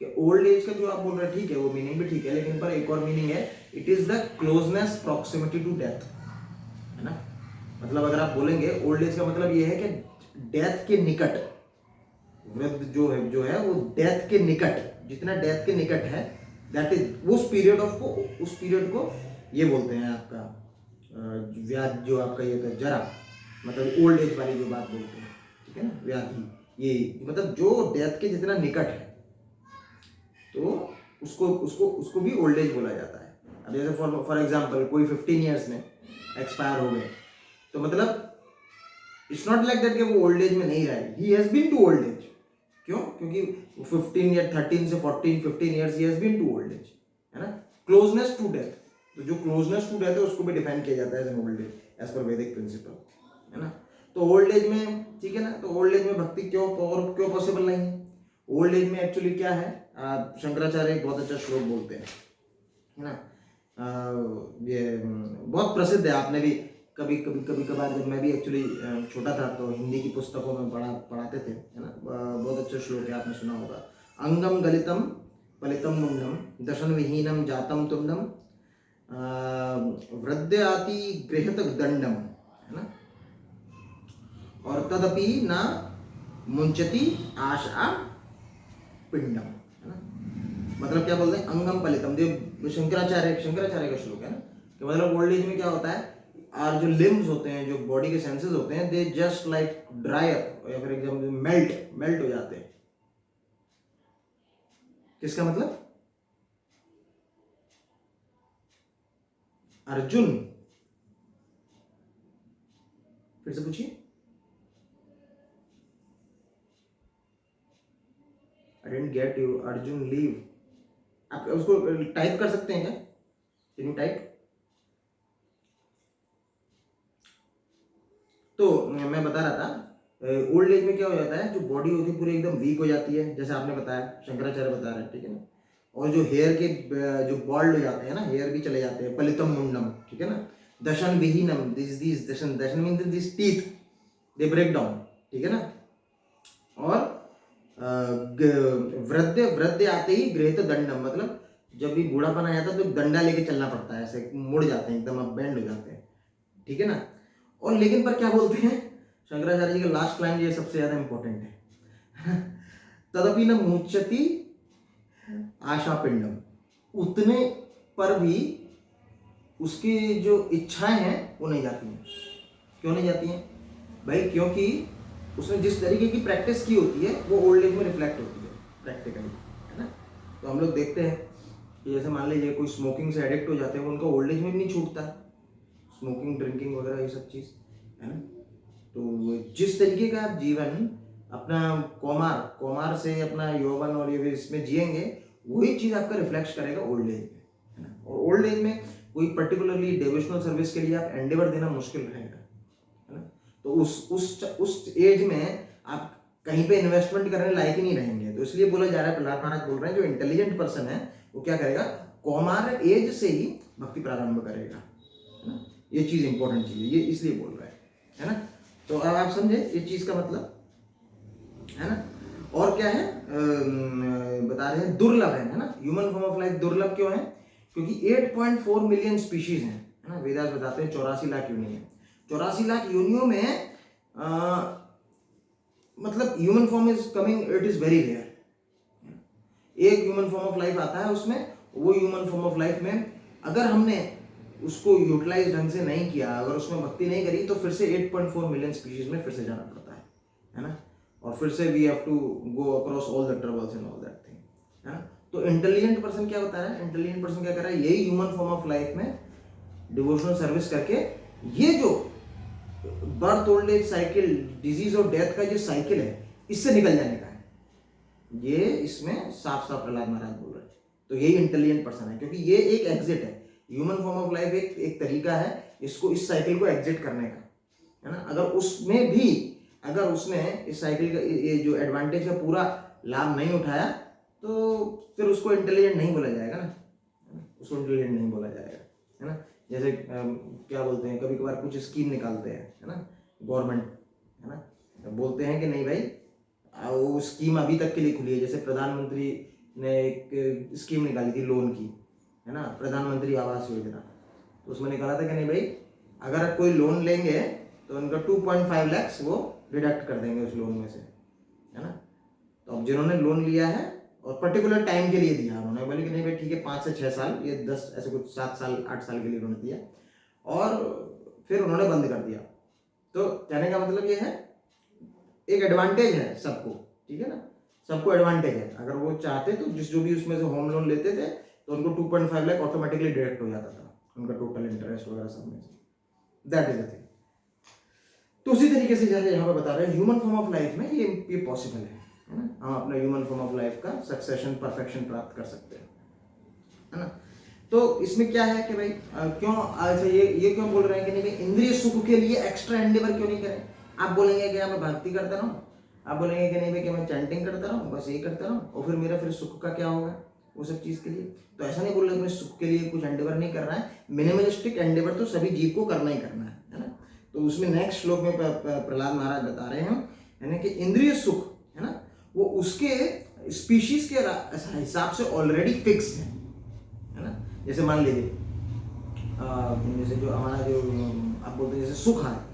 कि ओल्ड एज का जो आप बोल रहे हैं ठीक है, वो मीनिंग भी ठीक है, लेकिन पर एक और मीनिंग है, it is the closeness proximity to death, है ना? मतलब अगर आप बोलेंगे ओल्ड एज का मतलब ये है कि डेथ के निकट, वृद्ध जो है वो डेथ के निकट, जितना डेथ के निकट है, दैट इज उस पीरियड को ये बोलते हैं आपका व्याधि, जो आपका ये था जरा, मतलब ओल्ड एज वाली जो बात बोलते हैं, ठीक है ना, व्याधि, ये मतलब जो डेथ के जितना निकट है, तो उसको भी ओल्ड एज बोला जाता है। अब जैसे फॉर एग्जांपल कोई 15 ईयर्स में एक्सपायर हो गए, तो मतलब इट्स नॉट लाइक दैट कि वो ओल्ड एज में नहीं रहा है, he has been to old age. क्यों? क्योंकि 15 या 13 से 14 15 years he has been to old age, है ना? क्लोजनेस टू डेथ, तो जो क्लोजनेस टू डेथ है उसको भी डिफाइन किया जाता है as an old age, as per Vedic principal, है ना? तो ओल्ड एज में, ठीक है ना, तो ओल्ड एज में भक्ति क्यों पॉसिबल नहीं है? ओल्ड एज में एक्चुअली क्या है, शंकराचार्य एक बहुत अच्छा श्लोक बोलते हैं, है ना? ये बहुत प्रसिद्ध है, आपने भी कभी कभार, जब मैं भी एक्चुअली छोटा था तो हिंदी की पुस्तकों में पढ़ाते थे, है ना? बहुत अच्छा श्लोक है, आपने सुना होगा, अंगम गलितम पलितम मुंडम दशन विहीनम जातम तुंडम वृद्ध्याति गृहत दंडम, है ना? और तदपि न मुंचति आशा पिंडम, है ना? मतलब क्या बोलते हैं, अंगम पलितम, जो शंकराचार्य का श्लोक है ना, कि मतलब ओल्ड एज में क्या होता है, और जो लिम्स होते हैं, जो बॉडी के सेंसेस होते हैं, they just like dry up, या फिर एग्जाम्पल मेल्ट हो जाते हैं। किसका मतलब? अर्जुन, फिर से पूछिए। I didn't get you. Arjun leave, आप उसको टाइप कर सकते हैं क्या? Can you type? तो मैं बता रहा था, ओल्ड एज में क्या हो जाता है, जो बॉडी होती है पूरी एकदम वीक हो जाती है, जैसे आपने बताया, शंकराचार्य बता रहे हैं, ठीक है ना? और जो हेयर के जो बॉल्ड हो जाते हैं ना, हेयर भी चले जाते हैं, पलितम मुंडम, ठीक है ना? दशन विहीनम, दिस दशन mean this teeth they break down, ठीक है ना? और वृद्ध आते ही गृहित दंडम, मतलब जब भी बूढ़ापन आ जाता है तो डंडा लेके चलना पड़ता है, ऐसे मुड़ जाते हैं एकदम, अब बेंड हो जाते हैं, ठीक है ना। और लेकिन पर क्या बोलते हैं शंकराचार्य जी का लास्ट लाइन, ये सबसे ज्यादा इंपॉर्टेंट है तदपि न मुच्यति आशा पिंडम, उतने पर भी उसकी जो इच्छाएं हैं वो नहीं जाती हैं। क्यों नहीं जाती हैं भाई? क्योंकि उसने जिस तरीके की प्रैक्टिस की होती है वो ओल्ड एज में रिफ्लेक्ट होती है प्रैक्टिकली, है ना। तो हम लोग देखते हैं कि जैसे मान लीजिए कोई स्मोकिंग से एडिक्ट हो जाते हैं, उनका ओल्ड एज में भी नहीं छूटता, स्मोकिंग ड्रिंकिंग वगैरह ये सब चीज़, है ना। तो जिस तरीके का आप जीवन अपना कौमार से अपना यौवन और ये इसमें जिएंगे, वही चीज़ आपका रिफ्लेक्ट करेगा ओल्ड एज में, है ना। और ओल्ड एज में कोई पर्टिकुलरली डिवोशनल सर्विस के लिए आप एंडेवर देना मुश्किल रहेगा, है ना। तो उस एज में आप कहीं पे इन्वेस्टमेंट करने लायक ही नहीं रहेंगे। तो इसलिए बोला जा रहा है, प्रहलाद महाराज बोल रहे हैं, जो इंटेलिजेंट पर्सन है वो क्या करेगा, कौमार एज से ही भक्ति प्रारंभ करेगा, है ना। ये चीज़ इंपॉर्टेंट चीज़ है, ये इसलिए बोल रहा है ना। तो अब आप समझे ये चीज़ का मतलब, है ना। और क्या है बता रहे हैं, दुर्लभ है ना। ह्यूमन फॉर्म ऑफ लाइफ दुर्लभ क्यों है? क्योंकि 8.4 मिलियन स्पीशीज हैं, है ना। वेदास बताते हैं 84 लाख योनि है। 84 लाख योनियों में मतलब human form is coming, it is very rare. एक ह्यूमन फॉर्म ऑफ लाइफ आता है, उसमें वो ह्यूमन फॉर्म ऑफ लाइफ में अगर हमने उसको यूटिलाइज ढंग से नहीं किया, अगर उसमें भक्ति नहीं करी, तो फिर से 8.4 मिलियन स्पीशीज में फिर से जाना पड़ता है ना। और फिर से we have to go across all the troubles and all that thing, है ना। तो इंटेलिजेंट पर्सन क्या बता रहा है? इंटेलिजेंट पर्सन क्या कर रहा है? यही ह्यूमन फॉर्म ऑफ लाइफ में डिवोशनल सर्विस करके ये जो birth old age cycle, disease और डेथ का जो साइकिल है, इससे निकल जाने का है। ये इसमें साफ साफ प्रहलाद महाराज बोल रहे हैं। तो यही इंटेलिजेंट पर्सन है, क्योंकि ये एक एग्जिट है। ह्यूमन फॉर्म ऑफ लाइफ एक तरीका है इसको, इस साइकिल को एग्जिट करने का, है ना। अगर उसने इस साइकिल का ये जो एडवांटेज का पूरा लाभ नहीं उठाया, तो फिर उसको इंटेलिजेंट नहीं बोला जाएगा ना, उसको इंटेलिजेंट नहीं बोला जाएगा, है ना। जैसे क्या बोलते हैं, कभी कभार कुछ स्कीम निकालते हैं, है ना, गवर्नमेंट, है ना, तो बोलते हैं कि नहीं भाई वो स्कीम अभी तक के लिए खुली है। जैसे प्रधानमंत्री ने एक स्कीम निकाली थी लोन की, है ना, प्रधानमंत्री आवास योजना। तो उसमें निकाला था कि नहीं भाई, अगर कोई लोन लेंगे तो उनका 2.5 लाख वो डिडक्ट कर देंगे उस लोन में से, है ना। तो अब जिन्होंने लोन लिया है और पर्टिकुलर टाइम के लिए दिया, उन्होंने बोले कि नहीं भाई ठीक है 5 से 6 साल, ये 10 ऐसे कुछ 7 साल 8 साल के लिए उन्होंने दिया, और फिर उन्होंने बंद कर दिया। तो कहने का मतलब ये है, एक एडवांटेज है सबको, ठीक है ना, सबको एडवांटेज है। अगर वो चाहते तो जो भी उसमें से होम लोन लेते थे, तो उनको 2.5 लाख ऑटोमेटिकली डायरेक्ट हो जाता था, उनका टोटल इंटरेस्ट वगैरह सब में से। That is the thing. तो उसी तरीके से जैसे यहाँ पे बता रहे हैं, ह्यूमन फॉर्म ऑफ लाइफ में ये पॉसिबल है ना। हम अपना ह्यूमन फॉर्म ऑफ लाइफ का सक्सेशन परफेक्शन प्राप्त कर सकते हैं, है ना। तो इसमें क्या है कि भाई क्यों अच्छा ये क्यों बोल रहे हैं कि नहीं भाई इंद्रिय सुख के लिए एक्स्ट्रा एंडेवर क्यों नहीं करें? आप बोलेंगे कि मैं भक्ति करता रहूँ, आप बोलेंगे कि नहीं भाई कि मैं चैंटिंग करता रहूँ, बस ये करता रहूँ, और फिर मेरा फिर सुख का क्या होगा वो सब चीज़ के लिए? तो ऐसा नहीं बोल रहे अपने सुख के लिए कुछ एंडेवर नहीं करना है। मिनिमलिस्टिक एंडेवर तो है जीव को करना ही करना है ना। तो उसमें नेक्स्ट श्लोक में प्रहलाद महाराज बता रहे हैं, यानी कि इंद्रिय सुख, है ना, वो उसके स्पीशीज के हिसाब से ऑलरेडी फिक्स है ना। जैसे मान लीजिए जैसे जो हमारा जो आप बोलते हैं जैसे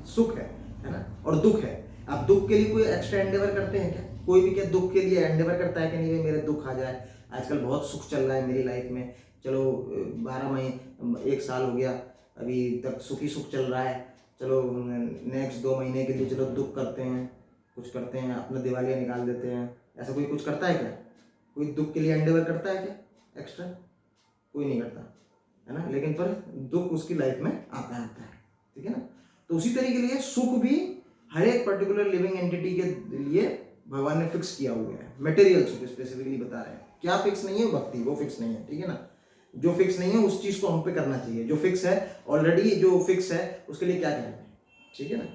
सुख है ना, और दुख है। आप दुख के लिए कोई एक्स्ट्रा एंडेवर करते हैं क्या? कोई भी क्या दुख के लिए एंडेवर करता है कि नहीं मेरे दुख आ जाए? आजकल बहुत सुख चल रहा है मेरी लाइफ में, चलो 12 महीने 1 साल हो गया अभी तक सुखी सुख चल रहा है, चलो नेक्स्ट 2 महीने के लिए चलो दुख करते हैं, कुछ करते हैं, अपना दिवालियाँ निकाल देते हैं। ऐसा कोई कुछ करता है क्या? कोई दुख के लिए एंडेवर करता है क्या एक्स्ट्रा? कोई नहीं करता, है ना। लेकिन पर दुख उसकी लाइफ में आता है, ठीक है ना। तो उसी तरीके के लिए सुख भी हर एक पर्टिकुलर लिविंग एंटिटी के लिए भगवान ने फिक्स किया हुआ है। मटेरियल सुख स्पेसिफिकली बता रहे हैं। क्या फिक्स नहीं है? भक्ति, वो फिक्स नहीं है, ठीक है ना। जो फिक्स नहीं है उस चीज को हम पे करना चाहिए। जो फिक्स है ऑलरेडी, जो फिक्स है उसके लिए क्या करें, ठीक है ना।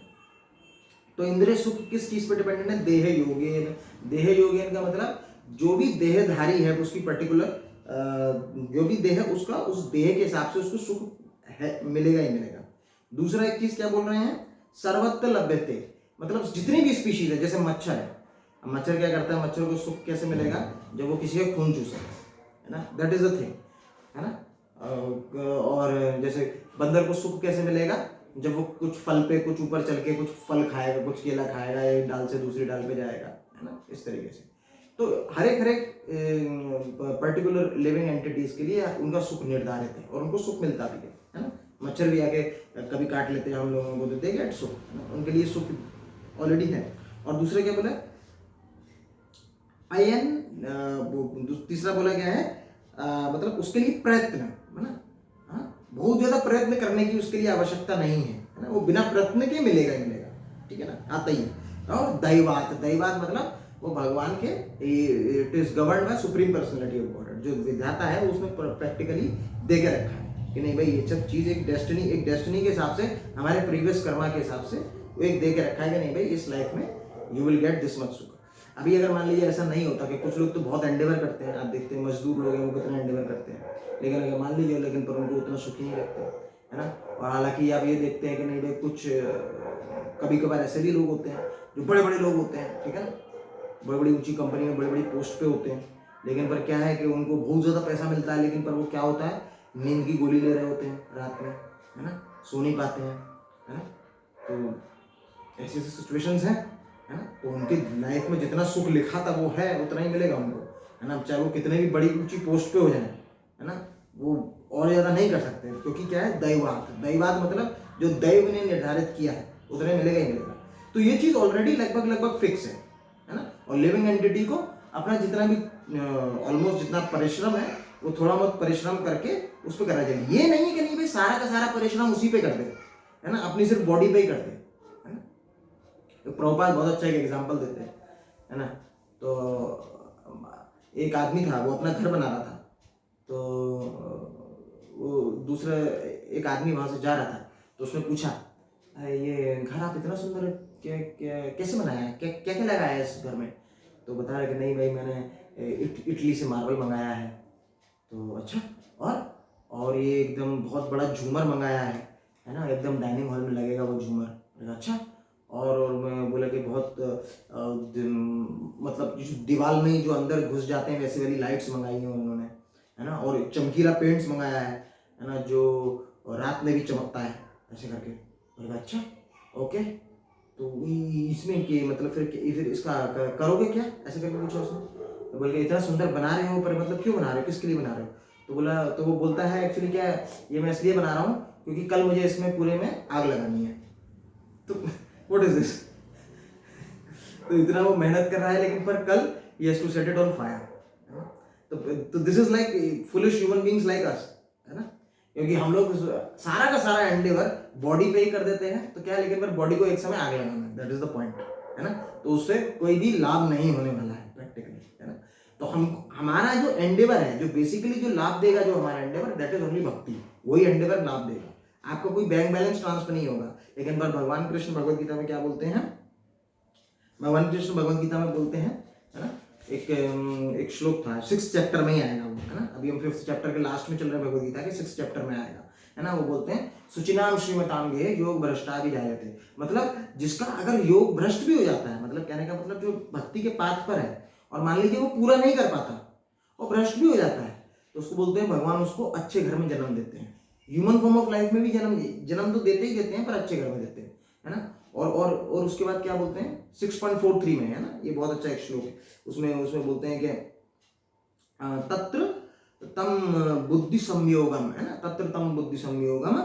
तो इंद्रिय सुख किस चीज पे डिपेंडेंट है? देह योगेन। देह योगेन का मतलब जो भी देहधारी है उसकी पर्टिकुलर जो भी देह है उसका, उस देह के हिसाब से उसको सुख है, मिलेगा ही मिलेगा। दूसरा एक चीज क्या बोल रहे हैं? सर्वत्र लभ्यते, मतलब जितनी भी स्पीशीज है, जैसे मच्छर है, मच्छर क्या करता है? मच्छर को सुख कैसे मिलेगा? जब वो किसी का खून चूसे, है ना। That is the thing. है ना। और जैसे बंदर को सुख कैसे मिलेगा, जब वो कुछ फल पे कुछ ऊपर चल के कुछ फल खाएगा, कुछ केला खाएगा, एक डाल से दूसरी डाल पे जाएगा, है ना, इस तरीके से। तो हर एक पर्टिकुलर लिविंग एंटिटीज के लिए उनका सुख निर्धारित है और उनको सुख मिलता भी है ना। मच्छर भी आके कभी काट लेते हैं हम लोगों को, देते हैं सुख, उनके लिए सुख ऑलरेडी है। और दूसरे क्या बोला, तीसरा बोला क्या है, मतलब उसके लिए प्रयत्न, है ना। बहुत ज्यादा प्रयत्न करने की उसके लिए आवश्यकता नहीं है ना, वो बिना प्रयत्न के मिलेगा ही मिलेगा, ठीक है ना, आता ही है। और दैवात, दैवात मतलब वो भगवान के, it is governed bye supreme personality of God, जो विधाता है वो उसमें प्रैक्टिकली दे के रखा है कि नहीं भाई ये सब चीज एक डेस्टिनी के हिसाब से, हमारे प्रीवियस कर्मा के हिसाब से वो एक दे के रखा है कि नहीं भाई इस लाइफ में you will get this much सुख। अभी अगर मान लीजिए ऐसा नहीं होता कि कुछ लोग तो बहुत एंडेवर करते हैं, आप देखते हैं मजदूर लोग हैं वो कितना एंडेवर करते हैं, लेकिन अगर मान लीजिए लेकिन पर उनको उतना सुखी नहीं लगता है ना। और हालांकि आप ये देखते हैं कि नहीं भाई कुछ कभी कभार ऐसे भी लोग होते हैं जो बड़े बड़े लोग होते हैं, ठीक है ना, बड़ी बड़ी ऊंची कंपनी में बड़ी बड़ी पोस्ट पे होते हैं, लेकिन पर क्या है कि उनको बहुत ज़्यादा पैसा मिलता है, लेकिन पर वो क्या होता है, नींद की गोली ले रहे होते हैं रात में, है ना, सो नहीं पाते हैं, है ना। तो ऐसी ऐसी सिचुएशंस हैं, है ना। तो उनके लाइफ में जितना सुख लिखा था वो है उतना ही मिलेगा उनको, है ना, चाहे वो कितने भी बड़ी ऊंची पोस्ट पे हो जाए, है ना, वो और ज़्यादा नहीं कर सकते, क्योंकि क्या है, दैवात, दैवात मतलब जो दैव ने निर्धारित किया है उतने मिलेगा ही मिलेगा। तो ये चीज़ ऑलरेडी लगभग फिक्स है ना। और लिविंग एंटिटी को अपना जितना भी ऑलमोस्ट जितना परिश्रम है वो थोड़ा बहुत परिश्रम करके उस पर करना चाहिए। ये नहीं है कि नहीं भाई सारा का सारा परिश्रम उसी पे कर दे, है ना, अपनी सिर्फ बॉडी पे ही कर दे, है ना। तो प्रभुपाद बहुत अच्छा एक एग्जांपल देते हैं, है ना। तो एक आदमी था, वो अपना घर बना रहा था, तो वो दूसरा एक आदमी वहाँ से जा रहा था, तो उसने पूछा ये घर आप इतना सुंदर कैसे बनाया है, क्या क्या लगाया है इस घर में। तो बता रहा कि नहीं भाई मैंने इटली से मार्बल मंगाया है। तो अच्छा, और ये एकदम बहुत बड़ा झूमर मंगाया है ना, एकदम डाइनिंग हॉल में लगेगा वो झूमर। अच्छा, और मैं बोला कि बहुत मतलब दीवार में ही जो अंदर घुस जाते हैं वैसी वाली लाइट्स मंगाई हैं उन्होंने, है ना, और चमकीला पेंट्स मंगाया है ना, जो रात में भी चमकता है ऐसे करके। बोला अच्छा ओके, तो इसमें कि मतलब फिर इसका करोगे क्या, ऐसे करके पूछा उसने। तो बोल के इतना सुंदर बना रहे हो, पर मतलब क्यों बना रहे हो, किसके लिए बना रहे हो। तो वो बोलता है एक्चुअली क्या है, ये मैं इसलिए बना रहा हूँ क्योंकि कल मुझे इसमें पूरे में आग लगानी है। तो व्हाट इज दिस। तो इतना वो मेहनत कर रहा है, लेकिन पर कल he has to set it on fire. तो this is like foolish human beings like us, है ना, क्योंकि हम लोग सारा का सारा एंडेवर बॉडी पे ही कर देते हैं, तो क्या है, लेकिन पर बॉडी को एक समय आग लगाना है, दैट इज द पॉइंट, है ना। तो उससे कोई भी लाभ नहीं होने वाला है प्रैक्टिकली, है ना। तो हमारा जो एंडेवर है, जो बेसिकली जो लाभ देगा, जो हमारा एंडेवर, दैट इज ओनली भक्ति, वही एंडेवर लाभ देगा। आपको कोई बैंक बैलेंस ट्रांसफर नहीं होगा, लेकिन पर भगवान कृष्ण भगवत गीता में क्या बोलते हैं, भगवान कृष्ण भगवत गीता में बोलते हैं, है ना, एक श्लोक था, 6th चैप्टर में ही आएगा वो, है ना। अभी हम 5th चैप्टर के लास्ट में चल रहे हैं भगवत गीता के, 6th चैप्टर में आएगा, है ना। वो बोलते हैं सुचिनाम श्रीमताम गे योग भ्रष्टा भी जायते, मतलब जिसका अगर योग भ्रष्ट भी हो जाता है, मतलब कहने का मतलब जो भक्ति के पाथ पर है और मान लीजिए वो पूरा नहीं कर पाता और भ्रष्ट भी हो जाता है, तो उसको बोलते हैं भगवान उसको अच्छे घर में जन्म देते हैं। ह्यूमन फॉर्म ऑफ लाइफ में भी जन्म तो देते ही देते हैं, पर अच्छे घर में देते हैं, है ना। और उसके बाद क्या बोलते हैं 6.43 में, है ना, ये बहुत अच्छा एक श्लोक है, उसमें बोलते हैं कि तत्र तम बुद्धि संयोगम, है ना, तत्र तम बुद्धि संयोगम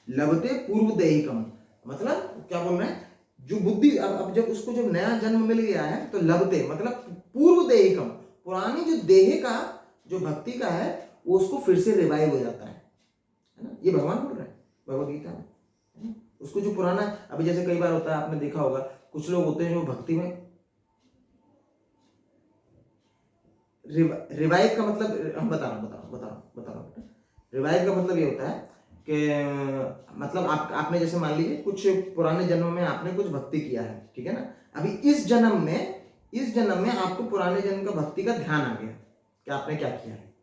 लभते पूर्व दैहिकम, मतलब क्या बोल रहे हैं, जो बुद्धि अब जब नया जन्म मिल गया है तो लभते मतलब पूर्व दैहिकम, पुरानी जो देह का जो भक्ति का है वो उसको फिर से रिवाइव हो जाता है ना। ये भगवान बोल रहे हैं भगवद गीता में, उसको जो पुराना, अभी जैसे कई बार होता है, आपने देखा होगा कुछ लोग होते हैं जो भक्ति में रिवाइव का मतलब, हम बता रहा हूँ। रिवाइव का मतलब ये होता है कि मतलब आपने जैसे मान लीजिए कुछ पुराने जन्म में आपने कुछ भक्ति किया है, ठीक है ना, अभी इस जन्म में आपको पुराने जन्म का भक्ति का ध्यान आ गया कि आपने क्या किया है,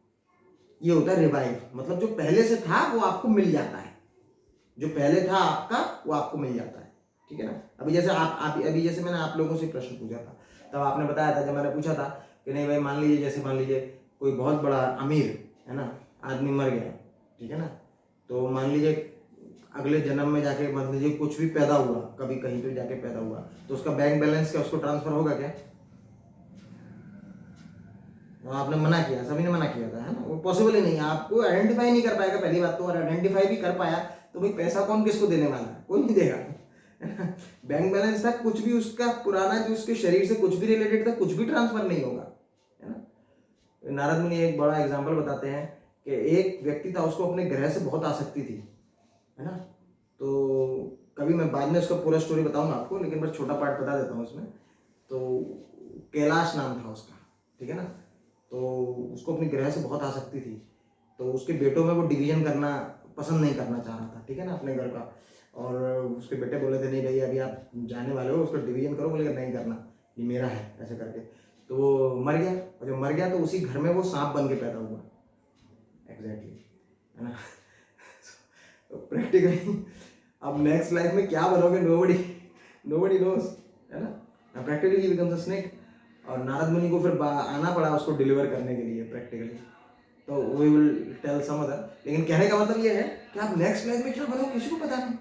ये होता है रिवाइव, मतलब जो पहले से था वो आपको मिल जाता है, जो पहले था आपका वो आपको मिल जाता है, ठीक है ना। अभी जैसे अभी जैसे मैंने आप लोगों से प्रश्न पूछा था, तब आपने बताया था, जब मैंने पूछा था कि नहीं भाई मान लीजिए कोई बहुत बड़ा अमीर, है ना, आदमी मर गया, ठीक है ना, तो मान लीजिए अगले जन्म में जाके मान लीजिए कुछ भी पैदा हुआ, कभी कहीं पे जाके पैदा हुआ, तो उसका बैंक बैलेंस क्या उसको ट्रांसफर होगा क्या? आपने मना किया, सभी ने मना किया था, है ना, वो पॉसिबल ही नहीं है, आपको आइडेंटिफाई नहीं कर पाएगा पहली बात तो, और आइडेंटिफाई भी कर पाया तो भाई पैसा कौन किसको देने वाला है? कोई नहीं देगा। बैंक बैलेंस था, कुछ भी उसका पुराना जो उसके शरीर से कुछ भी रिलेटेड था, कुछ भी ट्रांसफर नहीं होगा, है ना। नारद मुनि एक बड़ा एग्जाम्पल बताते हैं कि एक व्यक्ति था, उसको अपने ग्रह से बहुत आसक्ति थी, है ना, तो कभी मैं बाद में उसका पूरा स्टोरी बताऊंगा आपको, लेकिन बस छोटा पार्ट बता देता हूँ उसमें। तो कैलाश नाम था उसका, ठीक है ना, तो उसको अपने ग्रह से बहुत आसक्ति थी, तो उसके बेटों में वो डिवीजन करना पसंद नहीं करना चाह रहा था, ठीक है ना, अपने घर का, और उसके बेटे बोले थे नहीं भाई अभी आप जाने वाले हो, उसको डिवीजन करो, बोले नहीं करना, ये मेरा है, ऐसे करके, तो वो मर गया, और जब मर गया तो उसी घर में वो सांप बन के पैदा हुआ, एग्जैक्टली, है ना। प्रैक्टिकली अब नेक्स्ट लाइफ में क्या बनोगे, नोबडी नोस, है ना, practically he becomes a snake, और नारद मुनि को फिर आना पड़ा उसको डिलीवर करने के लिए प्रैक्टिकली, तो we will tell some other, लेकिन कहने का मतलब ये है कि आप नेक्स्ट लाइफ में क्या बनोगे किसी को पता नहीं,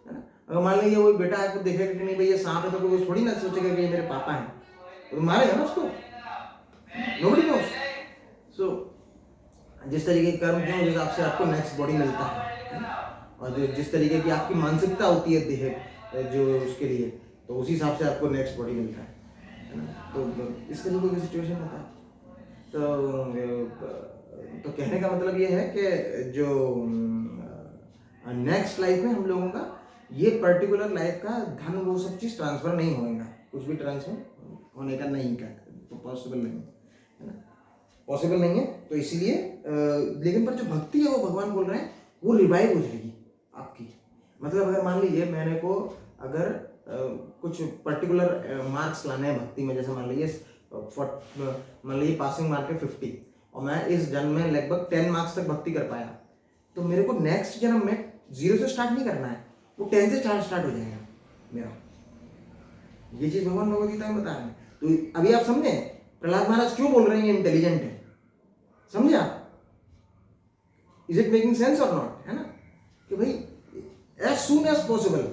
है ना। अगर मान लीजिए वो बेटा आपको देखेगा कि नहीं भाई ये सांप है, तो कोई थोड़ी ना सोचेगा कि ये मेरे पापा हैं, तो मारेगा ना उसको, नोबडी नोस। सो जिस तरीके के कर्म के उस हिसाब से आपको नेक्स्ट बॉडी मिलता है ना? और जो जिस तरीके की आपकी मानसिकता होती है देह जो उसके लिए, तो उसी हिसाब से आपको नेक्स्ट बॉडी मिलता है ना, तो इस तरीके की सिचुएशन होता है। तो कहने का मतलब ये है कि जो नेक्स्ट लाइफ में हम लोगों का ये पर्टिकुलर लाइफ का धन वो सब चीज़ ट्रांसफर नहीं होगा, कुछ भी ट्रांसफर होने का नहीं का, तो पॉसिबल नहीं है ना, पॉसिबल नहीं है, तो इसीलिए लेकिन पर जो भक्ति है वो भगवान बोल रहे हैं वो रिवाइव हो जाएगी आपकी। मतलब अगर मान लीजिए मैंने को अगर कुछ पर्टिकुलर मार्क्स लाने हैं भक्ति में, जैसे मान लीजिए पासिंग मार्क है 50 और मैं इस जन्म में लगभग 10 मार्क्स तक भक्ति कर पाया, तो मेरे को नेक्स्ट जन्म में 0 से स्टार्ट नहीं करना है, वो 10 से स्टार्ट हो जाएगा मेरा। ये चीज भगवान भगवद गीता में बता रहे हैं। तो अभी आप समझे प्रहलाद महाराज क्यों बोल रहे हैं ये इंटेलिजेंट है, समझे आप? इज इट मेकिंग सेंस और नॉट, है ना, कि भाई एज सून एज पॉसिबल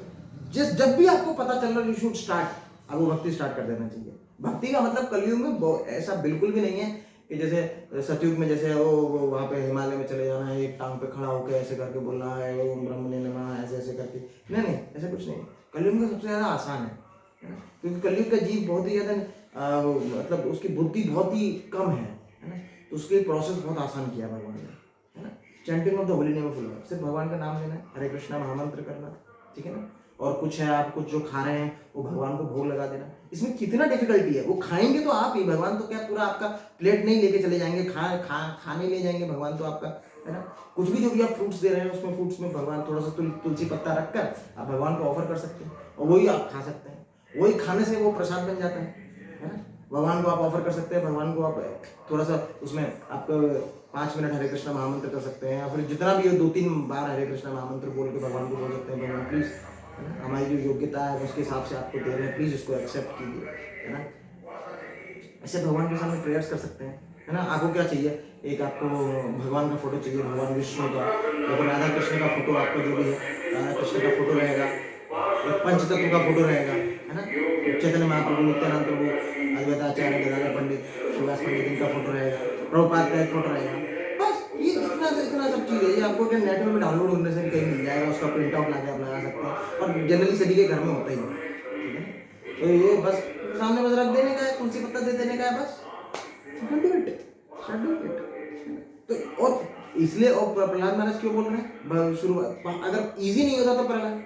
जब भी आपको पता चल रहा है यू शुड स्टार्ट, अब वो भक्ति स्टार्ट कर देना चाहिए। भक्ति का मतलब कलयुग में ऐसा बिल्कुल भी नहीं है कि जैसे सतयुग में जैसे वो वहाँ पे हिमालय में चले जाना है, एक टांग पे खड़ा होकर ऐसे करके बोलना है ओम ब्रह्मणे नमः, ऐसे ऐसे करके, नहीं ऐसा कुछ नहीं। कलयुग में सबसे ज़्यादा आसान है ना, क्योंकि कलयुग का जीव बहुत ही ज़्यादा मतलब उसकी बुद्धि बहुत ही कम है ना, तो उसके प्रोसेस बहुत आसान किया भगवान ने, है ना। Chanting of the holy name of Lord, सिर्फ भगवान का नाम लेना, हरे कृष्णा महामंत्र करना, ठीक है ना, और कुछ है आप कुछ जो खा रहे हैं वो भगवान को भोग लगा देना, इसमें कितना डिफिकल्टी है। वो खाएंगे तो आप ही, भगवान तो क्या पूरा आपका प्लेट नहीं लेके चले जाएंगे, खाने ले जाएंगे भगवान तो आपका, है ना। कुछ भी जो भी आप फ्रूट्स दे रहे हैं उसमें फ्रूट्स में भगवान थोड़ा सा तुलसी पत्ता रखकर आप भगवान को ऑफर कर सकते हैं और वही आप खा सकते हैं, वही खाने से वो प्रसाद बन जाता है ना। भगवान को आप ऑफर कर सकते हैं, भगवान को आप थोड़ा सा उसमें आप 5 मिनट हरे कृष्णा महामंत्र कर सकते हैं, या फिर जितना भी 2-3 बार हरे कृष्णा महामंत्र बोल के भगवान को बोल सकते हैं भगवान प्लीज, है ना, हमारी जो योग्यता है उसके हिसाब से आपको दे रहे हैं, प्लीज इसको एक्सेप्ट कीजिए, है ना। ऐसे भगवान के सामने प्रेयर्स कर सकते हैं, है ना। आपको क्या चाहिए, एक आपको भगवान का फोटो चाहिए, भगवान विष्णु का, या फिर राधा कृष्ण का फोटो, आपका जो भी है राधा कृष्ण का फोटो रहेगा, या पंचतत्व का फोटो रहेगा, है ना, चैतन्य महाप्रभु, नित्यानंद प्रभु, अद्वैताचार्य, गदाधर पंडित, शिवदास पंडित, इनका फोटो रहेगा, प्रभुपाद का एक फोटो रहेगा, बस ये इतना सब चीज़ है। ये आपको क्या नेट में डाउनलोड होने से कहीं मिल जाएगा, उसका प्रिंट आउट लाके आप लगा सकते हैं, और जनरली सभी के घर में होता ही है, ठीक है। तो ये बस सामने बस रख देने का है, तुलसी पत्ता दे देने का है, बस डू इट। तो और इसलिए और प्रहलाद महाराज क्यों बोल रहे हैं शुरुआत, अगर इजी नहीं होता तो प्रहलाद,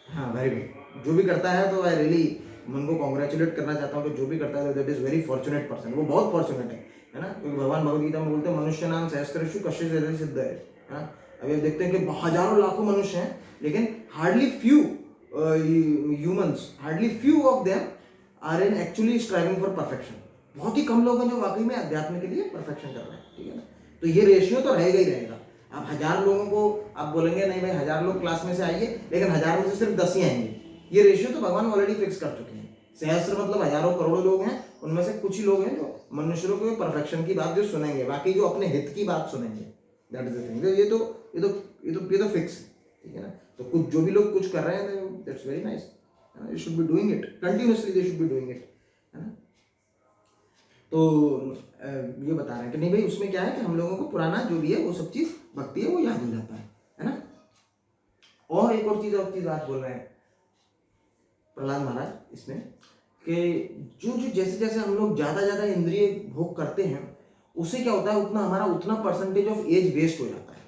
हाँ वेरी गुड, जो भी करता है तो आई रियली मन को कॉन्ग्रेचुलेट करना चाहता हूँ कि जो भी करता है that is very fortunate person, वो बहुत फॉर्चुनेट है ना, क्योंकि भगवान भगवद गीता में बोलते हैं मनुष्य नाम सहस्त्रषु कश्चित् सिद्ध है ना। अभी देखते हैं कि हजारों लाखों मनुष्य हैं, लेकिन hardly few humans, hardly few of them are in actually striving for perfection. बहुत ही कम लोग हैं जो वाकई में अध्यात्म के लिए परफेक्शन कर रहे हैं, ठीक है ना। तो ये रेशियो तो रहेगा ही रहेगा। आप 1000 लोगों को आप बोलेंगे नहीं भाई 1000 लोग क्लास में से आइए, लेकिन 1000 में से सिर्फ 10 ही आएंगे, ये रेशियो तो भगवान ऑलरेडी फिक्स कर चुके हैं। सहस्त्र मतलब हजारों करोड़ों लोग हैं, उनमें से कुछ ही लोग हैं जो मनुष्यों को परफेक्शन की बात जो सुनेंगे, बाकी जो अपने हित की बात सुनेंगे, दैट इज द थिंग। ये तो फिक्स है, ठीक है ना। तो कुछ जो भी लोग कुछ कर रहे हैं, that's very nice, you should be doing it continuously, they should be doing it, है ना। तो ये बता रहे हैं कि नहीं भाई, उसमें क्या है कि हम लोगों को पुराना जो भी है वो सब चीज़ भक्ति है वो याद हो जाता है ना। और एक और चीज़ बात बोल रहे हैं प्रहलाद महाराज इसमें कि जो जैसे जैसे हम लोग ज़्यादा इंद्रिय भोग करते हैं, उससे क्या होता है, उतना परसेंटेज ऑफ एज वेस्ट हो जाता है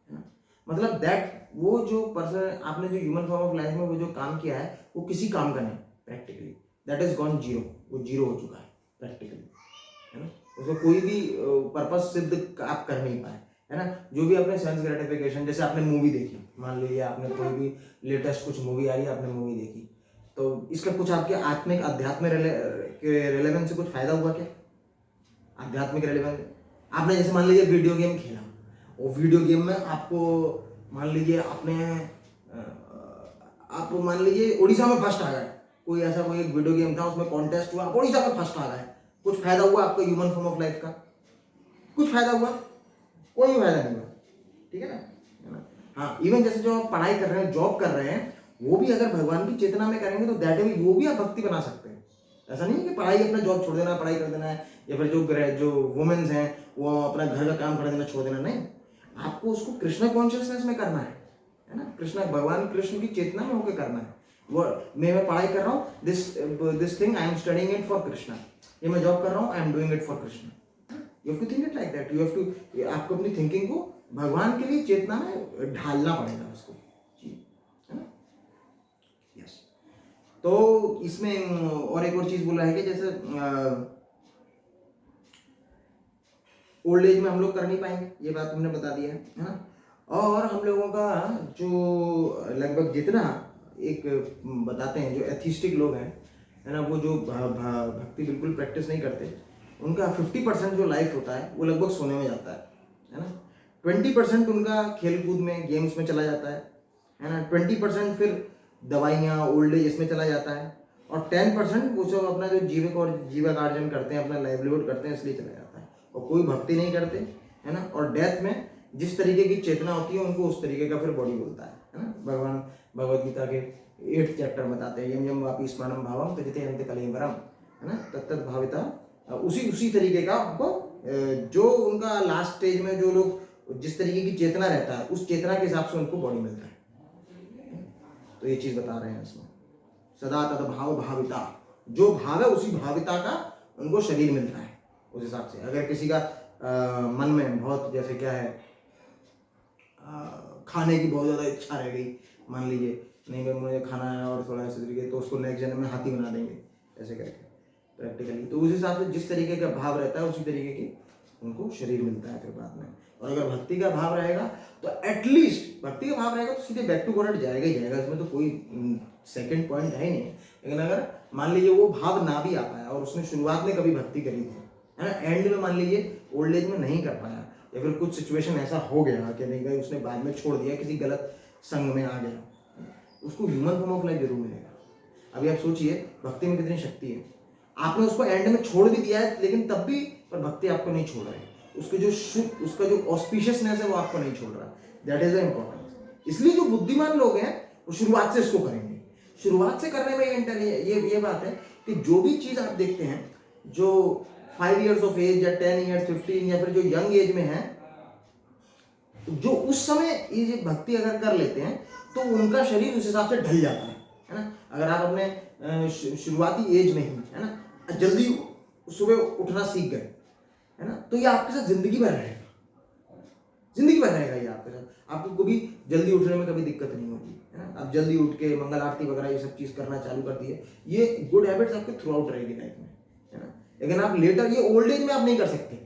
ना। मतलब दैट वो जो पर्सन आपने जो ह्यूमन फॉर्म ऑफ लाइफ में वो जो काम किया है वो किसी काम का नहीं, practically that is gone zero, वो जीरो हो चुका है प्रैक्टिकली, है ना। उसको कोई भी पर्पस सिद्ध आप कर नहीं पाए, है ना। जो भी आपने सेंस ग्रेटिफिकेशन, जैसे आपने मूवी देखी, मान लीजिए आपने कोई भी लेटेस्ट कुछ मूवी आई, आपने मूवी देखी, तो इसका कुछ आपके आत्मिक अध्यात्म के रेलेवेंस से कुछ फायदा हुआ क्या? आध्यात्मिक रेलेवेंस, आपने जैसे मान लीजिए वीडियो गेम खेला, और वीडियो गेम में आपको मान लीजिए आप मान लीजिए उड़ीसा में फर्स्ट आ गए, कोई ऐसा कोई एक वीडियो गेम था उसमें कॉन्टेस्ट हुआ, आप उड़ीसा में फर्स्ट आ गए, कुछ फायदा हुआ आपका ह्यूमन फॉर्म ऑफ लाइफ का? कुछ फायदा हुआ? कोई फायदा नहीं हुआ, ठीक है ना। हाँ, इवन जैसे जो आप पढ़ाई कर रहे हैं, जॉब कर रहे हैं, वो भी अगर भगवान की चेतना में करेंगे तो दैट वे वो भी आप भक्ति बना सकते हैं। ऐसा नहीं है कि पढ़ाई अपना जॉब छोड़ देना, पढ़ाई कर देना है, या फिर जो वुमेन्स हैं वो अपना घर का काम कर देना, छोड़ देना, नहीं। आपको उसको कृष्ण कॉन्शियसनेस में करना है ना। भगवान कृष्ण की चेतना में होकर करना है। वो मैं पढ़ाई कर रहा हूँ, this thing I am studying it for Krishna, ये मैं जॉब कर रहा हूँ, I am doing it for Krishna. You have to think it like that, you have to, आपको अपनी थिंकिंग को भगवान के लिए चेतना में ढालना पड़ेगा उसको, है ना। यस। तो इसमें और एक और चीज बोला है कि जैसे ओल्ड एज में हम लोग कर नहीं पाएंगे, ये बात हमने बता दिया है ना। और हम लोगों का जो लगभग जितना एक बताते हैं जो एथिस्टिक लोग हैं, है ना, वो जो भक्ति बिल्कुल प्रैक्टिस नहीं करते, उनका 50% जो लाइफ होता है वो लगभग सोने में जाता है ना। 20% उनका खेल कूद में, गेम्स में चला जाता है ना। 20% फिर दवाइयाँ, ओल्ड एज इसमें चला जाता है, और 10% वो सब अपना जो जीविकार्जन करते हैं, अपना लाइवलीहुड करते हैं, इसलिए चला जाता है, और कोई भक्ति नहीं करते, है ना। और डेथ में जिस तरीके की चेतना होती है उनको उस तरीके का फिर बॉडी बोलता है ना। भगवान भगवद गीता के 8th चैप्टर बताते हैं, यम यम वापी स्मरणम भावम तजिते अंत कलेवरम, है ना, तत्त भाविता। उसी तरीके का उनको जो उनका लास्ट स्टेज में जो लोग जिस तरीके की चेतना रहता है उस चेतना के हिसाब से उनको बॉडी मिलता है। तो ये चीज बता रहे हैं इसमें, सदा तद भाव भाविता, जो भाव है उसी भाविता का उनको शरीर मिलता है उस हिसाब से। अगर किसी का मन में बहुत जैसे क्या है, खाने की बहुत ज़्यादा इच्छा रह गई, मान लीजिए नहीं भाई मुझे खाना है और थोड़ा ऐसे तरीके, तो उसको नेक्स्ट जन्म में हाथी बना देंगे ऐसे करके प्रैक्टिकली। तो उस हिसाब से जिस तरीके का भाव रहता है उसी तरीके की उनको शरीर मिलता है फिर बाद में। और अगर भक्ति का भाव रहेगा तो एटलीस्ट भक्ति का भाव रहेगा तो सीधे बैक टू गॉड जाएगा ही जाएगा, इसमें तो कोई सेकंड पॉइंट है ही नहीं। लेकिन अगर मान लीजिए वो भाव ना भी आ पाया और उसने शुरुआत में कभी भक्ति करी थी, है ना, एंड में मान लीजिए ओल्ड एज में नहीं कर पाया, या फिर कुछ सिचुएशन ऐसा हो गया कि नहीं भाई उसने बाद में छोड़ दिया, किसी गलत संग में आ गया, उसको ह्यूमन फॉर्म ऑफ लाइफ जरूर मिलेगा। अभी आप सोचिए भक्ति में कितनी शक्ति है, आपने उसको एंड में छोड़ भी दिया है लेकिन तब भी पर भक्ति आपको नहीं छोड़ रहा है, उसका जो ऑस्पिशियसनेस है वो आपको नहीं छोड़ रहा। That is the importance. इसलिए जो बुद्धिमान लोग हैं वो शुरुआत से इसको करेंगे, शुरुआत से करने में ये बात है कि जो भी चीज आप देखते हैं जो 5 years ऑफ एज या 10 years 15 या फिर जो यंग एज में है, जो उस समय ये भक्ति अगर कर लेते हैं तो उनका शरीर उस हिसाब से ढल जाता है ना। अगर आप अपने शुरुआती एज में ही, है ना, जल्दी सुबह उठना सीख गए, है ना, तो ये आपके साथ जिंदगी भर रहेगा, जिंदगी भर रहेगा ये आपके साथ। आपको कभी जल्दी उठने में कभी दिक्कत नहीं होगी, है ना। आप जल्दी उठ के मंगल आरती वगैरह ये सब चीज करना चालू कर दिए, ये गुड हैबिट्स आपके थ्रू आउट रहेगी लाइफ में, है ना। लेकिन आप लेटर ये ओल्ड एज में आप नहीं कर सकते।